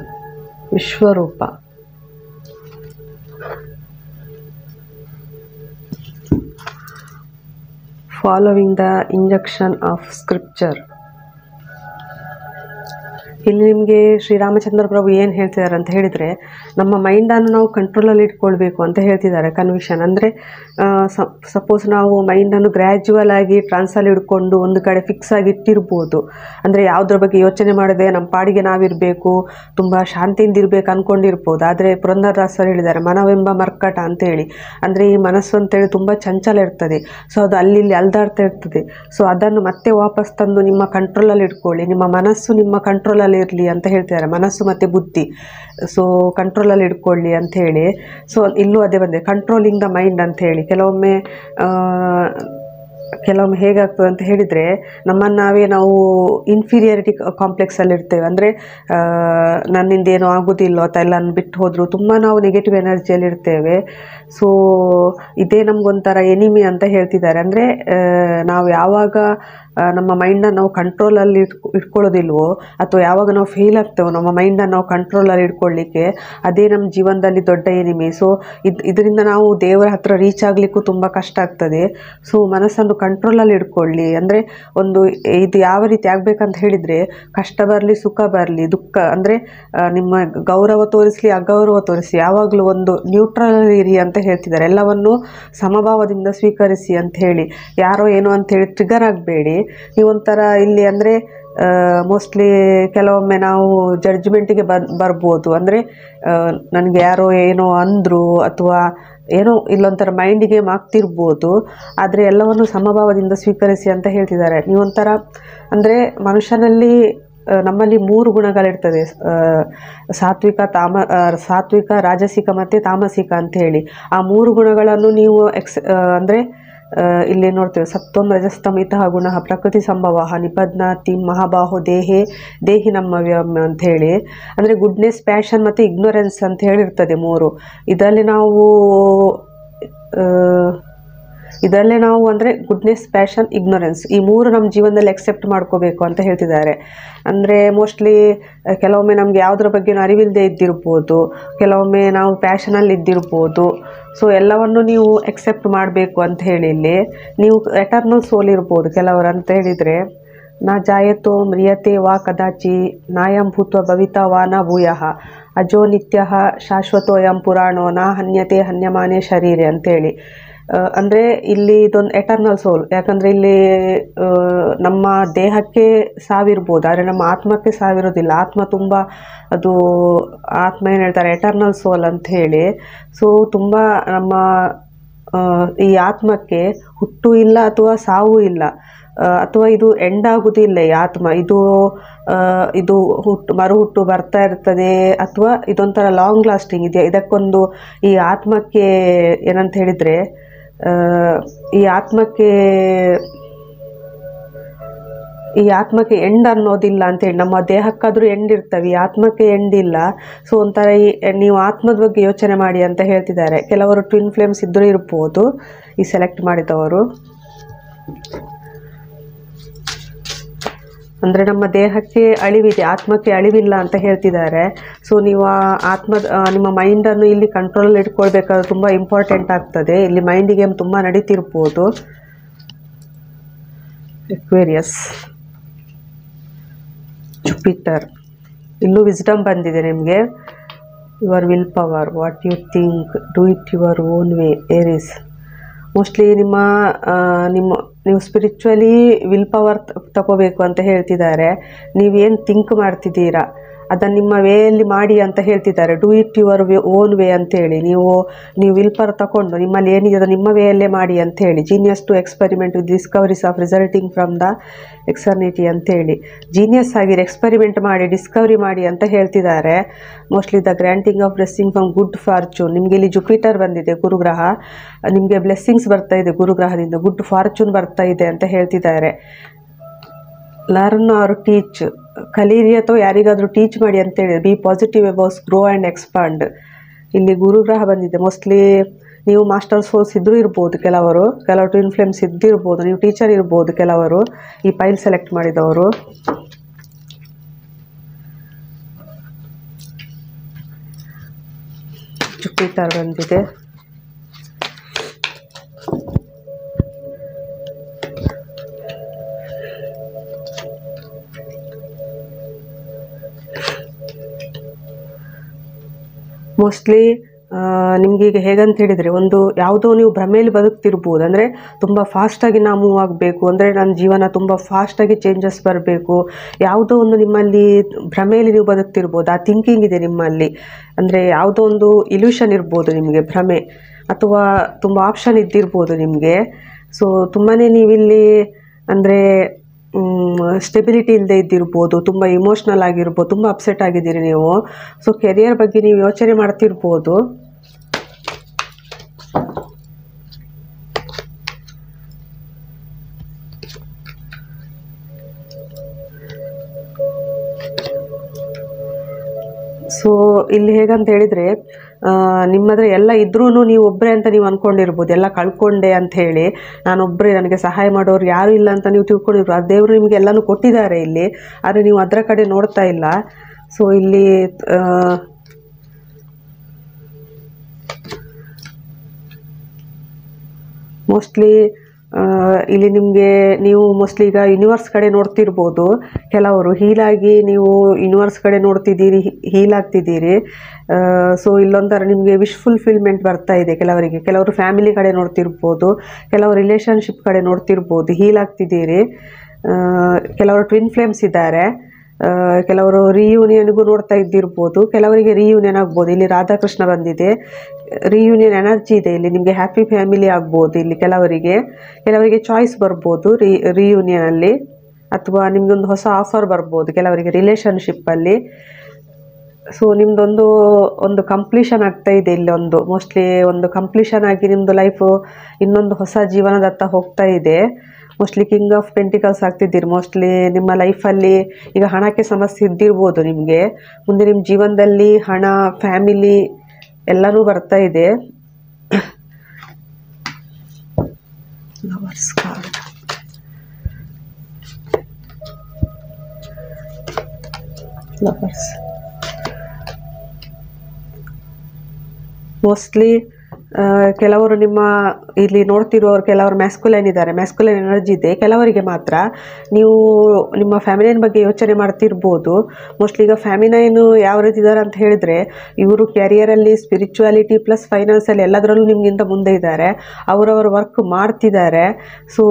Vishwarupa. Following the injection of scripture. ಇಲ್ಲಿ ನಿಮಗೆ ಶ್ರೀರಾಮಚಂದ್ರ ಪ್ರಭು ಏನು ಹೇಳ್ತಿದ್ದಾರೆ ಅಂತ ಹೇಳಿದರೆ, ನಮ್ಮ ಮೈಂಡನ್ನು ನಾವು ಕಂಟ್ರೋಲಲ್ಲಿ ಇಟ್ಕೊಳ್ಬೇಕು ಅಂತ ಹೇಳ್ತಿದ್ದಾರೆ. ಕನ್ವಿಕ್ಷನ್ ಅಂದರೆ ಸಪೋಸ್ ನಾವು ಮೈಂಡನ್ನು ಗ್ರ್ಯಾಜುವಲ್ ಆಗಿ ಟ್ರಾನ್ಸಲ್ಲಿ ಹಿಡ್ಕೊಂಡು ಒಂದು ಕಡೆ ಫಿಕ್ಸ್ ಆಗಿ ಇಟ್ಟಿರ್ಬೋದು. ಅಂದರೆ ಯಾವುದ್ರ ಬಗ್ಗೆ ಯೋಚನೆ ಮಾಡದೆ ನಮ್ಮ ಪಾಡಿಗೆ ನಾವಿರಬೇಕು, ತುಂಬ ಶಾಂತಿಯಿಂದ ಇರಬೇಕು ಅಂದ್ಕೊಂಡಿರ್ಬೋದು. ಆದರೆ ಪುರಂದರದಾಸರು ಹೇಳಿದ್ದಾರೆ, ಮನವೆಂಬ ಮರ್ಕಟ ಅಂತೇಳಿ. ಅಂದರೆ ಈ ಮನಸ್ಸು ಅಂತೇಳಿ ತುಂಬ ಚಂಚಲ ಇರ್ತದೆ. ಸೊ ಅದು ಅಲ್ಲಿ ಅಲ್ದಾಡ್ತಾ ಇರ್ತದೆ. ಸೊ ಅದನ್ನು ಮತ್ತೆ ವಾಪಸ್ ತಂದು ನಿಮ್ಮ ಕಂಟ್ರೋಲಲ್ಲಿ ಇಟ್ಕೊಳ್ಳಿ. ನಿಮ್ಮ ಮನಸ್ಸು ನಿಮ್ಮ ಕಂಟ್ರೋಲಲ್ಲಿ ಇರಲಿ ಅಂತ ಹೇಳ್ತಿದ್ದಾರೆ, ಮನಸ್ಸು ಮತ್ತು ಬುದ್ಧಿ. ಸೊ ಕಂಟ್ರೋಲಲ್ಲಿ ಇಟ್ಕೊಳ್ಳಿ ಅಂಥೇಳಿ. ಸೊ ಇಲ್ಲೂ ಅದೇ ಬಂದಿದೆ, ಕಂಟ್ರೋಲಿಂಗ್ ದ ಮೈಂಡ್ ಅಂಥೇಳಿ. ಕೆಲವೊಮ್ಮೆ ಹೇಗಾಗ್ತದೆ ಅಂತ ಹೇಳಿದರೆ, ನಾವು ಇನ್ಫೀರಿಯಾರಿಟಿ ಕಾಂಪ್ಲೆಕ್ಸಲ್ಲಿ ಇರ್ತೇವೆ. ಅಂದರೆ ನನ್ನಿಂದ ಏನೋ ಆಗೋದಿಲ್ಲೋ ಅಥವಾ ಎಲ್ಲ ಬಿಟ್ಟು ಹೋದರೂ ತುಂಬ ನಾವು ನೆಗೆಟಿವ್ ಎನರ್ಜಿಯಲ್ಲಿ ಇರ್ತೇವೆ. ಸೊ ಇದೇ ನಮಗೊಂಥರ ಎನಿಮಿ ಅಂತ ಹೇಳ್ತಿದ್ದಾರೆ. ಅಂದರೆ ನಾವು ಯಾವಾಗ ನಮ್ಮ ಮೈಂಡನ್ನು ನಾವು ಕಂಟ್ರೋಲಲ್ಲಿ ಇಟ್ಕೊಳ್ಳೋದಿಲ್ವೋ, ಅಥವಾ ಯಾವಾಗ ನಾವು ಫೇಲ್ ಆಗ್ತೇವೋ ನಮ್ಮ ಮೈಂಡನ್ನು ನಾವು ಕಂಟ್ರೋಲಲ್ಲಿ ಇಟ್ಕೊಳ್ಳಿಕ್ಕೆ, ಅದೇ ನಮ್ಮ ಜೀವನದಲ್ಲಿ ದೊಡ್ಡ ಎನಿಮಿ. ಸೊ ಇದರಿಂದ ನಾವು ದೇವರ ಹತ್ರ ರೀಚ್ ಆಗಲಿಕ್ಕೂ ತುಂಬ ಕಷ್ಟ ಆಗ್ತದೆ. ಸೊ ಮನಸ್ಸನ್ನು ಕಂಟ್ರೋಲಲ್ಲಿ ಇಟ್ಕೊಳ್ಳಿ. ಅಂದರೆ ಇದು ಯಾವ ರೀತಿ ಆಗಬೇಕಂತ ಹೇಳಿದರೆ, ಕಷ್ಟ ಬರಲಿ ಸುಖ ಬರಲಿ ದುಃಖ, ಅಂದರೆ ನಿಮ್ಮ ಗೌರವ ತೋರಿಸಲಿ ಅಗೌರವ ತೋರಿಸಿ, ಯಾವಾಗಲೂ ಒಂದು ನ್ಯೂಟ್ರಲ್ ಇರಿ ಅಂತ ಹೇಳ್ತಿದ್ದಾರೆ. ಎಲ್ಲವನ್ನು ಸಮಭಾವದಿಂದ ಸ್ವೀಕರಿಸಿ ಅಂತ ಹೇಳಿ. ಯಾರೋ ಏನೋ ಅಂಥೇಳಿ ಟ್ರಿಗರ್ ಆಗಬೇಡಿ. ನೀವೊಂಥರ ಇಲ್ಲಿ ಅಂದರೆ ಮೋಸ್ಟ್ಲಿ ಕೆಲವೊಮ್ಮೆ ನಾವು ಜಡ್ಜ್ಮೆಂಟಿಗೆ ಬರ್ಬೋದು. ಅಂದರೆ ನನಗೆ ಯಾರೋ ಏನೋ ಅಂದರು ಅಥವಾ ಏನೋ ಇಲ್ಲೊಂಥರ ಮೈಂಡಿಗೆ ಮಾಗ್ತಿರ್ಬೋದು. ಆದರೆ ಎಲ್ಲವನ್ನು ಸಮಭಾವದಿಂದ ಸ್ವೀಕರಿಸಿ ಅಂತ ಹೇಳ್ತಿದ್ದಾರೆ. ನೀವೊಂಥರ ಅಂದರೆ ಮನುಷ್ಯನಲ್ಲಿ ನಮ್ಮಲ್ಲಿ 3 ಗುಣಗಳಿರ್ತದೆ, ಸಾತ್ವಿಕ, ರಾಜಸಿಕ ಮತ್ತು ತಾಮಸಿಕ ಅಂಥೇಳಿ. ಆ 3 ಗುಣಗಳನ್ನು ನೀವು ಅಂದರೆ ಇಲ್ಲಿ ನೋಡ್ತೇವೆ ಸತ್ವಂ ರಜಸ್ತಂ ಇತಃ ಗುಣಃ ಪ್ರಕೃತಿ ಸಂಭವ ನಿಬಧ್ನಾತಿ ಮಹಾಬಾಹೋ ದೇಹಿ ನಮ್ಮವ್ಯಂ ಅಂತ ಹೇಳಿ, ಅಂದರೆ ಗುಡ್ನೆಸ್, ಪ್ಯಾಷನ್ ಮತ್ತು ಇಗ್ನೊರೆನ್ಸ್ ಅಂತ ಹೇಳಿರ್ತದೆ ಮೂರು. ಇದರಲ್ಲಿ ನಾವು ಅಂದರೆ ಗುಡ್ನೆಸ್, ಪ್ಯಾಷನ್, ಇಗ್ನೊರೆನ್ಸ್ ಈ ಮೂರು ನಮ್ಮ ಜೀವನದಲ್ಲಿ ಎಕ್ಸೆಪ್ಟ್ ಮಾಡ್ಕೋಬೇಕು ಅಂತ ಹೇಳ್ತಿದ್ದಾರೆ. ಅಂದರೆ ಮೋಸ್ಟ್ಲಿ ಕೆಲವೊಮ್ಮೆ ನಮಗೆ ಯಾವುದ್ರ ಬಗ್ಗೆನೂ ಅರಿವಿಲ್ಲದೆ ಇದ್ದಿರ್ಬೋದು, ಕೆಲವೊಮ್ಮೆ ನಾವು ಪ್ಯಾಷನಲ್ಲಿ ಇದ್ದಿರ್ಬೋದು. ಸೊ ಎಲ್ಲವನ್ನು ನೀವು ಎಕ್ಸೆಪ್ಟ್ ಮಾಡಬೇಕು ಅಂತ ಹೇಳಿ ಇಲ್ಲಿ ನೀವು ಎಟರ್ನಲ್ ಸೋಲ್ ಇರ್ಬೋದು ಕೆಲವರು ಅಂತ ಹೇಳಿದರೆ, ನಾ ಜಾಯತೋ ಮ್ರಿಯತೆ ವಾ ಕದಾಚಿ ನಾಯಂ ಭೂತ್ವ ಭವಿತಾ ವಾ ನ ಭೂಯಃ ಅಜೋ ನಿತ್ಯ ಶಾಶ್ವತೋಯಂ ಪುರಾಣೋ ನಾ ಹನ್ಯತೆ ಹನ್ಯಮಾನೇ ಶರೀರೆ ಅಂತೇಳಿ. ಅಂದರೆ ಇಲ್ಲಿ ಇದೊಂದು ಎಟರ್ನಲ್ ಸೋಲ್. ಯಾಕಂದರೆ ಇಲ್ಲಿ ನಮ್ಮ ದೇಹಕ್ಕೆ ಸಾವಿರ್ಬೋದು, ಆದರೆ ನಮ್ಮ ಆತ್ಮಕ್ಕೆ ಸಾವಿರೋದಿಲ್ಲ. ಆತ್ಮ ತುಂಬ ಆತ್ಮ ಏನು ಹೇಳ್ತಾರೆ ಎಟರ್ನಲ್ ಸೋಲ್ ಅಂತ ಹೇಳಿ. ಸೊ ತುಂಬ ನಮ್ಮ ಈ ಆತ್ಮಕ್ಕೆ ಹುಟ್ಟು ಇಲ್ಲ ಅಥವಾ ಸಾವು ಇಲ್ಲ, ಅಥವಾ ಇದು ಎಂಡ್ ಆಗುವುದಿಲ್ಲ ಈ ಆತ್ಮ. ಇದು ಮರುಹುಟ್ಟು ಬರ್ತಾ ಇರ್ತದೆ, ಅಥವಾ ಇದೊಂಥರ ಲಾಂಗ್ ಲಾಸ್ಟಿಂಗ್ ಇದೆಯಾ. ಇದಕ್ಕೊಂದು ಈ ಆತ್ಮಕ್ಕೆ ಏನಂತ ಹೇಳಿದರೆ, ಈ ಆತ್ಮಕ್ಕೆ ಎಂಡ್ ಅನ್ನೋದಿಲ್ಲ ಅಂತೇಳಿ. ನಮ್ಮ ದೇಹಕ್ಕಾದರೂ ಎಂಡ್ ಇರ್ತವೆ, ಈ ಆತ್ಮಕ್ಕೆ ಎಂಡ್ ಇಲ್ಲ. ಸೊ ಒಂಥರ ನೀವು ಆತ್ಮದ ಬಗ್ಗೆ ಯೋಚನೆ ಮಾಡಿ ಅಂತ ಹೇಳ್ತಿದ್ದಾರೆ. ಕೆಲವರು ಟ್ವಿನ್ ಫ್ಲೇಮ್ಸ್ ಇದ್ದರೂ ಇರ್ಬೋದು ಈ ಸೆಲೆಕ್ಟ್ ಮಾಡಿದವರು. ಅಂದರೆ ನಮ್ಮ ದೇಹಕ್ಕೆ ಅಳಿವಿದೆ, ಆತ್ಮಕ್ಕೆ ಅಳಿವಿಲ್ಲ ಅಂತ ಹೇಳ್ತಿದ್ದಾರೆ. ಸೊ ನೀವು ನಿಮ್ಮ ಮೈಂಡನ್ನು ಇಲ್ಲಿ ಕಂಟ್ರೋಲಲ್ಲಿ ಇಟ್ಕೊಳ್ಬೇಕಾದ್ರೆ ತುಂಬ ಇಂಪಾರ್ಟೆಂಟ್ ಆಗ್ತದೆ. ಇಲ್ಲಿ ಮೈಂಡ್ ಗೇಮ್ ತುಂಬ ನಡೀತಿರ್ಬೋದು. ಎಕ್ವೇರಿಯಸ್, ಜುಪಿಟರ್, ಇಲ್ಲೂ ವಿಸ್ಡಮ್ ಬಂದಿದೆ ನಿಮಗೆ. Your will power, what you think, do it your own way, Aries. Mostly ನೀವು ಸ್ಪಿರಿಚುವಲಿ ವಿಲ್ ಪವರ್ ತಗೋಬೇಕು ಅಂತ ಹೇಳ್ತಿದ್ದಾರೆ. ನೀವೇನು ಥಿಂಕ್ ಮಾಡ್ತಿದ್ದೀರಾ ಅದನ್ನು ನಿಮ್ಮ ವೇಯಲ್ಲಿ ಮಾಡಿ ಅಂತ ಹೇಳ್ತಿದ್ದಾರೆ. Do it your own way ಅಂತೇಳಿ. ನೀವು ವಿಲ್ ಪವರ್ ತಗೊಂಡು ನಿಮ್ಮಲ್ಲಿ ಏನಿದೆ ಅದು ನಿಮ್ಮ ವೇಯಲ್ಲೇ ಮಾಡಿ ಅಂಥೇಳಿ. Genius to experiment with discoveries of resulting from the eternity ಅಂತೇಳಿ. ಜೀನಿಯಸ್ ಆಗಿ ಎಕ್ಸ್ಪೆರಿಮೆಂಟ್ ಮಾಡಿ ಡಿಸ್ಕವರಿ ಮಾಡಿ ಅಂತ ಹೇಳ್ತಿದ್ದಾರೆ. Mostly the granting of blessing from good fortune. ನಿಮಗೆ ಇಲ್ಲಿ ಜುಪಿಟರ್ ಬಂದಿದೆ, ಗುರುಗ್ರಹ. ನಿಮಗೆ ಬ್ಲೆಸ್ಸಿಂಗ್ಸ್ ಬರ್ತಾ ಇದೆ ಗುರುಗ್ರಹದಿಂದ, ಗುಡ್ ಫಾರ್ಚೂನ್ ಬರ್ತಾ ಇದೆ ಅಂತ ಹೇಳ್ತಿದ್ದಾರೆ. ಲರ್ನ್ ಆರ್ ಟೀಚ್, ಕಲೀರಿ ಅಥವಾ ಯಾರಿಗಾದರೂ ಟೀಚ್ ಮಾಡಿ ಅಂತೇಳಿ. B positive about grow and expand. ಇಲ್ಲಿ ಗುರುಗ್ರಹ ಬಂದಿದೆ. ಮೋಸ್ಟ್ಲಿ ನೀವು ಮಾಸ್ಟರ್ ಸೋಲ್ಸ್ ಇದ್ದರೂ ಇರ್ಬೋದು, ಕೆಲವರು ಟ್ವಿನ್ ಫ್ಲೇಮ್ಸ್ ಇದ್ದಿರ್ಬೋದು, ನೀವು ಟೀಚರ್ ಇರ್ಬೋದು ಕೆಲವರು ಈ ಪೈಲ್ ಸೆಲೆಕ್ಟ್ ಮಾಡಿದವರು. ಜುಪಿಟರ್ ಬಂದಿದೆ. ಮೋಸ್ಟ್ಲಿ ನಿಮ್ಗೆ ಈಗ ಹೇಗಂತ ಹೇಳಿದರೆ, ಯಾವುದೋ ನೀವು ಭ್ರಮೆಯಲ್ಲಿ ಬದುಕ್ತಿರ್ಬೋದು. ಅಂದರೆ ತುಂಬ ಫಾಸ್ಟಾಗಿ ನಾವು ಮೂವ್ ಆಗಬೇಕು, ಅಂದರೆ ನನ್ನ ಜೀವನ ತುಂಬ ಫಾಸ್ಟಾಗಿ ಚೇಂಜಸ್ ಬರಬೇಕು, ಯಾವುದೋ ಒಂದು ನಿಮ್ಮಲ್ಲಿ ಭ್ರಮೆಯಲ್ಲಿ ನೀವು ಬದುಕ್ತಿರ್ಬೋದು. ಆ ಥಿಂಕಿಂಗ್ ಇದೆ ನಿಮ್ಮಲ್ಲಿ. ಅಂದರೆ ಯಾವುದೋ ಒಂದು ಇಲ್ಯೂಷನ್ ಇರ್ಬೋದು ನಿಮಗೆ, ಭ್ರಮೆ, ಅಥವಾ ತುಂಬ ಆಪ್ಷನ್ ಇದ್ದಿರ್ಬೋದು ನಿಮಗೆ. ಸೊ ತುಂಬಾ ನೀವಿಲ್ಲಿ ಅಂದರೆ ಸ್ಟೆಬಿಲಿಟಿ ಇಲ್ಲದೆ ಇದ್ದಿರ್ಬೋದು, ತುಂಬ ಇಮೋಷ್ನಲ್ ಆಗಿರ್ಬೋದು, ತುಂಬ ಅಪ್ಸೆಟ್ ಆಗಿದ್ದೀರಿ ನೀವು. ಸೊ ಕೆರಿಯರ್ ಬಗ್ಗೆ ನೀವು ಯೋಚನೆ ಮಾಡ್ತಿರ್ಬೋದು. ಸೊ ಇಲ್ಲಿ ಹೇಗಂತ ಹೇಳಿದರೆ, ನಿಮ್ಮದ್ರೆ ಎಲ್ಲ ಇದ್ರೂ ನೀವು ಒಬ್ಬರೇ ಅಂತ ನೀವು ಅಂದ್ಕೊಂಡಿರ್ಬೋದು. ಎಲ್ಲ ಕಳ್ಕೊಂಡೆ ಅಂತ ಹೇಳಿ, ನಾನೊಬ್ಬರೇ, ನನಗೆ ಸಹಾಯ ಮಾಡೋರು ಯಾರೂ ಇಲ್ಲ ಅಂತ ನೀವು ತಿಳ್ಕೊಂಡಿರ್ಬೋದು. ಆ ದೇವರು ನಿಮಗೆ ಎಲ್ಲನೂ ಕೊಟ್ಟಿದ್ದಾರೆ ಇಲ್ಲಿ, ಆದರೆ ನೀವು ಅದರ ಕಡೆ ನೋಡ್ತಾ ಇಲ್ಲ. ಸೊ ಇಲ್ಲಿ ಮೋಸ್ಟ್ಲಿ ಇಲ್ಲಿ ನೀವು ಮೋಸ್ಟ್ಲಿ ಈಗ ಯೂನಿವರ್ಸ್ ಕಡೆ ನೋಡ್ತಿರ್ಬೋದು. ಕೆಲವರು ಹೀಲಾಗಿ ನೀವು ಯೂನಿವರ್ಸ್ ಕಡೆ ನೋಡ್ತಿದ್ದೀರಿ, ಹೀಲ್ ಆಗ್ತಿದ್ದೀರಿ. ಸೊ ಇಲ್ಲೊಂಥರ ನಿಮಗೆ ವಿಶ್ ಫುಲ್ಫಿಲ್ಮೆಂಟ್ ಬರ್ತಾ ಇದೆ ಕೆಲವರಿಗೆ. ಕೆಲವರು ಫ್ಯಾಮಿಲಿ ಕಡೆ ನೋಡ್ತಿರ್ಬೋದು, ಕೆಲವರು ರಿಲೇಷನ್ಶಿಪ್ ಕಡೆ ನೋಡ್ತಿರ್ಬೋದು, ಹೀಲ್ ಆಗ್ತಿದ್ದೀರಿ. ಕೆಲವರು ಟ್ವಿನ್ ಫ್ಲೇಮ್ಸ್ ಇದ್ದಾರೆ, ಕೆಲವರು ರಿಯೂನಿಯನ್ಗೂ ನೋಡ್ತಾ ಇದ್ದಿರ್ಬೋದು, ಕೆಲವರಿಗೆ ರಿಯೂನಿಯನ್ ಆಗ್ಬೋದು. ಇಲ್ಲಿ ರಾಧಾಕೃಷ್ಣ ಬಂದಿದೆ, ರಿಯೂನಿಯನ್ ಎನರ್ಜಿ ಇದೆ ಇಲ್ಲಿ. ನಿಮಗೆ ಹ್ಯಾಪಿ ಫ್ಯಾಮಿಲಿ ಆಗ್ಬೋದು ಇಲ್ಲಿ ಕೆಲವರಿಗೆ ಚಾಯ್ಸ್ ಬರ್ಬೋದು ರಿಯೂನಿಯನಲ್ಲಿ, ಅಥವಾ ನಿಮಗೊಂದು ಹೊಸ ಆಫರ್ ಬರ್ಬೋದು ಕೆಲವರಿಗೆ ರಿಲೇಷನ್ಶಿಪ್ಪಲ್ಲಿ. ಸೊ ನಿಮ್ಮದೊಂದು ಕಂಪ್ಲೀಷನ್ ಆಗ್ತಾ ಇದೆ ಇಲ್ಲಿ. ಮೋಸ್ಟ್ಲಿ ಒಂದು ಕಂಪ್ಲೀಷನ್ ಆಗಿ ನಿಮ್ಮದು ಲೈಫು ಇನ್ನೊಂದು ಹೊಸ ಜೀವನದತ್ತ ಹೋಗ್ತಾ ಇದೆ. ಮೋಸ್ಟ್ಲಿ ಕಿಂಗ್ ಆಫ್ ಪೆಂಟಿಕಲ್ಸ್ ಆಗ್ತಿದ್ದೀರಿ. ಮೋಸ್ಟ್ಲಿ ನಿಮ್ಮ ಲೈಫಲ್ಲಿ ಈಗ ಹಣಕ್ಕೆ ಸಮಸ್ಯೆ ಇದ್ದಿರ್ಬೋದು ನಿಮಗೆ. ಮುಂದೆ ನಿಮ್ಮ ಜೀವನದಲ್ಲಿ ಹಣ, ಫ್ಯಾಮಿಲಿ ಎಲ್ಲನೂ ಬರ್ತಾ ಇದೆ. ಲವರ್ಸ್ ಮೋಸ್ಟ್ಲಿ ಕೆಲವರು ನಿಮ್ಮ ಇಲ್ಲಿ ನೋಡ್ತಿರುವವರು ಕೆಲವರು ಮ್ಯಾಸ್ಕುಲೈನ್ ಇದ್ದಾರೆ, ಮ್ಯಾಸ್ಕುಲೈನ್ ಎನರ್ಜಿ ಇದೆ ಕೆಲವರಿಗೆ ಮಾತ್ರ. ನೀವು ನಿಮ್ಮ ಫ್ಯಾಮಿಲಿಯನ್ ಬಗ್ಗೆ ಯೋಚನೆ ಮಾಡ್ತಿರ್ಬೋದು. ಮೋಸ್ಟ್ಲಿ ಈಗ ಫ್ಯಾಮಿಲೈನು ಯಾವ ರೀತಿ ಇದ್ದಾರೆ ಅಂತ ಹೇಳಿದರೆ, ಇವರು ಕ್ಯಾರಿಯರಲ್ಲಿ ಸ್ಪಿರಿಚುವಾಲಿಟಿ ಪ್ಲಸ್ ಫೈನಾನ್ಸಲ್ಲಿ ಎಲ್ಲದರಲ್ಲೂ ನಿಮಗಿಂತ ಮುಂದೆ ಇದ್ದಾರೆ. ಅವರವರು ವರ್ಕ್ ಮಾಡ್ತಿದ್ದಾರೆ. ಸೊ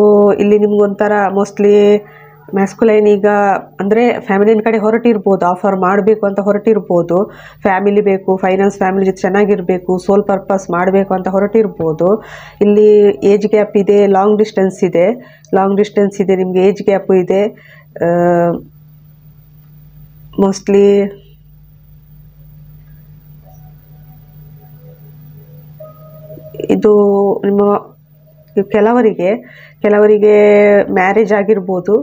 ಇಲ್ಲಿ ನಿಮ್ಗೊಂಥರ ಮೋಸ್ಟ್ಲಿ ಮ್ಯಾಸ್ಕುಲೈನ್ ಈಗ ಅಂದರೆ ಫ್ಯಾಮಿಲಿನ ಕಡೆ ಹೊರಟಿರ್ಬೋದು, ಆಫರ್ ಮಾಡಬೇಕು ಅಂತ ಹೊರಟಿರ್ಬೋದು. ಫ್ಯಾಮಿಲಿ ಬೇಕು, ಫೈನಾನ್ಸ್ ಫ್ಯಾಮಿಲಿ ಜೊತೆ ಚೆನ್ನಾಗಿರಬೇಕು, ಸೋಲ್ ಪರ್ಪಸ್ ಮಾಡಬೇಕು ಅಂತ ಹೊರಟಿರ್ಬೋದು. ಇಲ್ಲಿ ಏಜ್ ಗ್ಯಾಪ್ ಇದೆ, ಲಾಂಗ್ ಡಿಸ್ಟೆನ್ಸ್ ಇದೆ, ನಿಮಗೆ ಏಜ್ ಗ್ಯಾಪು ಇದೆ. ಮೋಸ್ಟ್ಲಿ ಇದು ನಿಮ್ಮ ಕೆಲವರಿಗೆ ಮ್ಯಾರೇಜ್ ಆಗಿರ್ಬೋದು.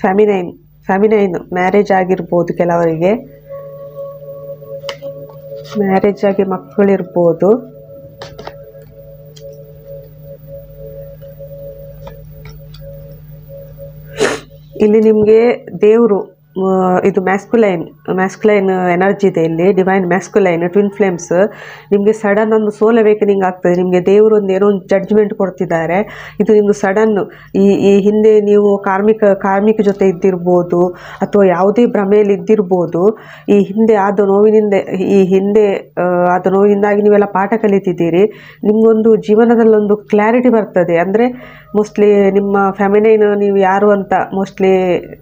ಫ್ಯಾಮಿನೈನ್ ಮ್ಯಾರೇಜ್ ಆಗಿರ್ಬೋದು. ಕೆಲವರಿಗೆ ಮ್ಯಾರೇಜ್ ಆಗಿ ಮಕ್ಕಳಿರ್ಬೋದು. ಇಲ್ಲಿ ನಿಮಗೆ ದೇವರು ಇದು ಮ್ಯಾಸ್ಕುಲೈನ್ ಎನರ್ಜಿ ಇದೆ ಇಲ್ಲಿ. Divine masculine twin flames. ನಿಮಗೆ ಸಡನ್ ಒಂದು ಸೋಲ್ ಅವೇಕನಿಂಗ್ ಆಗ್ತದೆ. ನಿಮಗೆ ದೇವರು ಏನೋ ಒಂದು ಜಡ್ಜ್ಮೆಂಟ್ ಕೊಡ್ತಿದ್ದಾರೆ. ಇದು ನಿಮ್ಮದು ಸಡನ್ ಈ ಹಿಂದೆ ನೀವು ಕಾರ್ಮಿಕ ಜೊತೆ ಇದ್ದಿರ್ಬೋದು, ಅಥವಾ ಯಾವುದೇ ಭ್ರಮೆಯಲ್ಲಿ ಇದ್ದಿರ್ಬೋದು. ಈ ಹಿಂದೆ ಆದ ನೋವಿನಿಂದಾಗಿ ನೀವೆಲ್ಲ ಪಾಠ ಕಲಿತಿದ್ದೀರಿ. ನಿಮಗೊಂದು ಜೀವನದಲ್ಲೊಂದು ಕ್ಲಾರಿಟಿ ಬರ್ತದೆ. ಅಂದರೆ ಮೋಸ್ಟ್ಲಿ ನಿಮ್ಮ ಫ್ಯಾಮಿಲೈನ್ ನೀವು ಯಾರು ಅಂತ, ಮೋಸ್ಟ್ಲಿ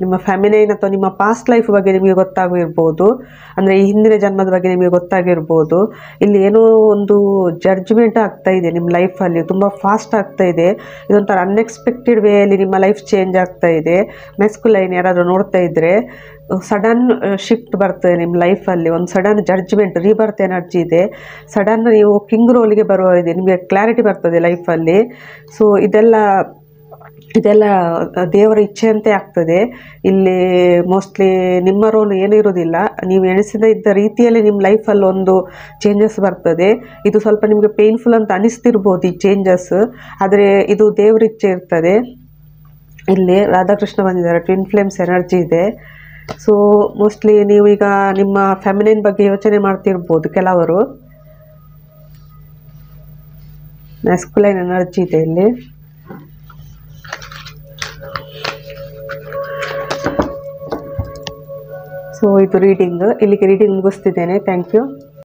ನಿಮ್ಮ ಫ್ಯಾಮಿಲೈನ್ ಅಥವಾ ನಿಮ್ಮ ಪಾಸ್ಟ್ ಲೈಫ್ ಬಗ್ಗೆ ನಿಮಗೆ ಗೊತ್ತಾಗಿರ್ಬೋದು. ಅಂದರೆ ಈ ಹಿಂದಿನ ಜನ್ಮದ ಬಗ್ಗೆ ನಿಮಗೆ ಗೊತ್ತಾಗಿರ್ಬೋದು. ಇಲ್ಲಿ ಏನೋ ಒಂದು ಜಡ್ಜ್ಮೆಂಟ್ ಆಗ್ತಾ ಇದೆ ನಿಮ್ಮ ಲೈಫಲ್ಲಿ, ತುಂಬ ಫಾಸ್ಟ್ ಆಗ್ತಾ ಇದೆ. ಇದೊಂಥರ ಅನ್ಎಕ್ಸ್ಪೆಕ್ಟೆಡ್ ವೇಯಲ್ಲಿ ನಿಮ್ಮ ಲೈಫ್ ಚೇಂಜ್ ಆಗ್ತಾ ಇದೆ. ಮ್ಯಾಸ್ಕುಲೈನ್ ಯಾರಾದರೂ ನೋಡ್ತಾ ಇದ್ದರೆ ಸಡನ್ ಶಿಫ್ಟ್ ಬರ್ತದೆ ನಿಮ್ಮ ಲೈಫಲ್ಲಿ. ಒಂದು ಸಡನ್ ಜಡ್ಜ್ಮೆಂಟ್, ರೀಬರ್ತ್ ಎನರ್ಜಿ ಇದೆ. ಸಡನ್ ನೀವು ಕಿಂಗ್ ರೋಲ್ಗೆ ಬರುವ ಇದೆ, ನಿಮಗೆ ಕ್ಲಾರಿಟಿ ಬರ್ತದೆ ಲೈಫಲ್ಲಿ. ಸೊ ಇದೆಲ್ಲ ದೇವರ ಇಚ್ಛೆಯಂತೆ ಆಗ್ತದೆ. ಇಲ್ಲಿ ಮೋಸ್ಟ್ಲಿ ನಿಮ್ಮ ರೋಲ್ ಏನೂ ಇರೋದಿಲ್ಲ. ನೀವು ಎಣಿಸಿದ ರೀತಿಯಲ್ಲಿ ನಿಮ್ಮ ಲೈಫಲ್ಲಿ ಒಂದು ಚೇಂಜಸ್ ಬರ್ತದೆ. ಇದು ಸ್ವಲ್ಪ ನಿಮಗೆ ಪೇನ್ಫುಲ್ ಅಂತ ಅನಿಸ್ತಿರ್ಬೋದು ಈ ಚೇಂಜಸ್, ಆದರೆ ಇದು ದೇವರ ಇಚ್ಛೆ ಇರ್ತದೆ. ಇಲ್ಲಿ ರಾಧಾಕೃಷ್ಣ ಬಂದಿದ್ದಾರೆ, ಟ್ವಿನ್ ಫ್ಲೇಮ್ಸ್ ಎನರ್ಜಿ ಇದೆ. ಸೊ ಮೋಸ್ಟ್ಲಿ ನೀವೀಗ ನಿಮ್ಮ ಫ್ಯಾಮಿಲಿನ ಬಗ್ಗೆ ಯೋಚನೆ ಮಾಡ್ತಿರ್ಬೋದು. ಕೆಲವರು ಮ್ಯಾಸ್ಕುಲೈನ್ ಎನರ್ಜಿ ಇದೆ ಇಲ್ಲಿ. ಸೊ ಇದು ಇಲ್ಲಿಗೆ ರೀಡಿಂಗ್ ಮುಗಿಸ್ತಿದ್ದೇನೆ. Thank you.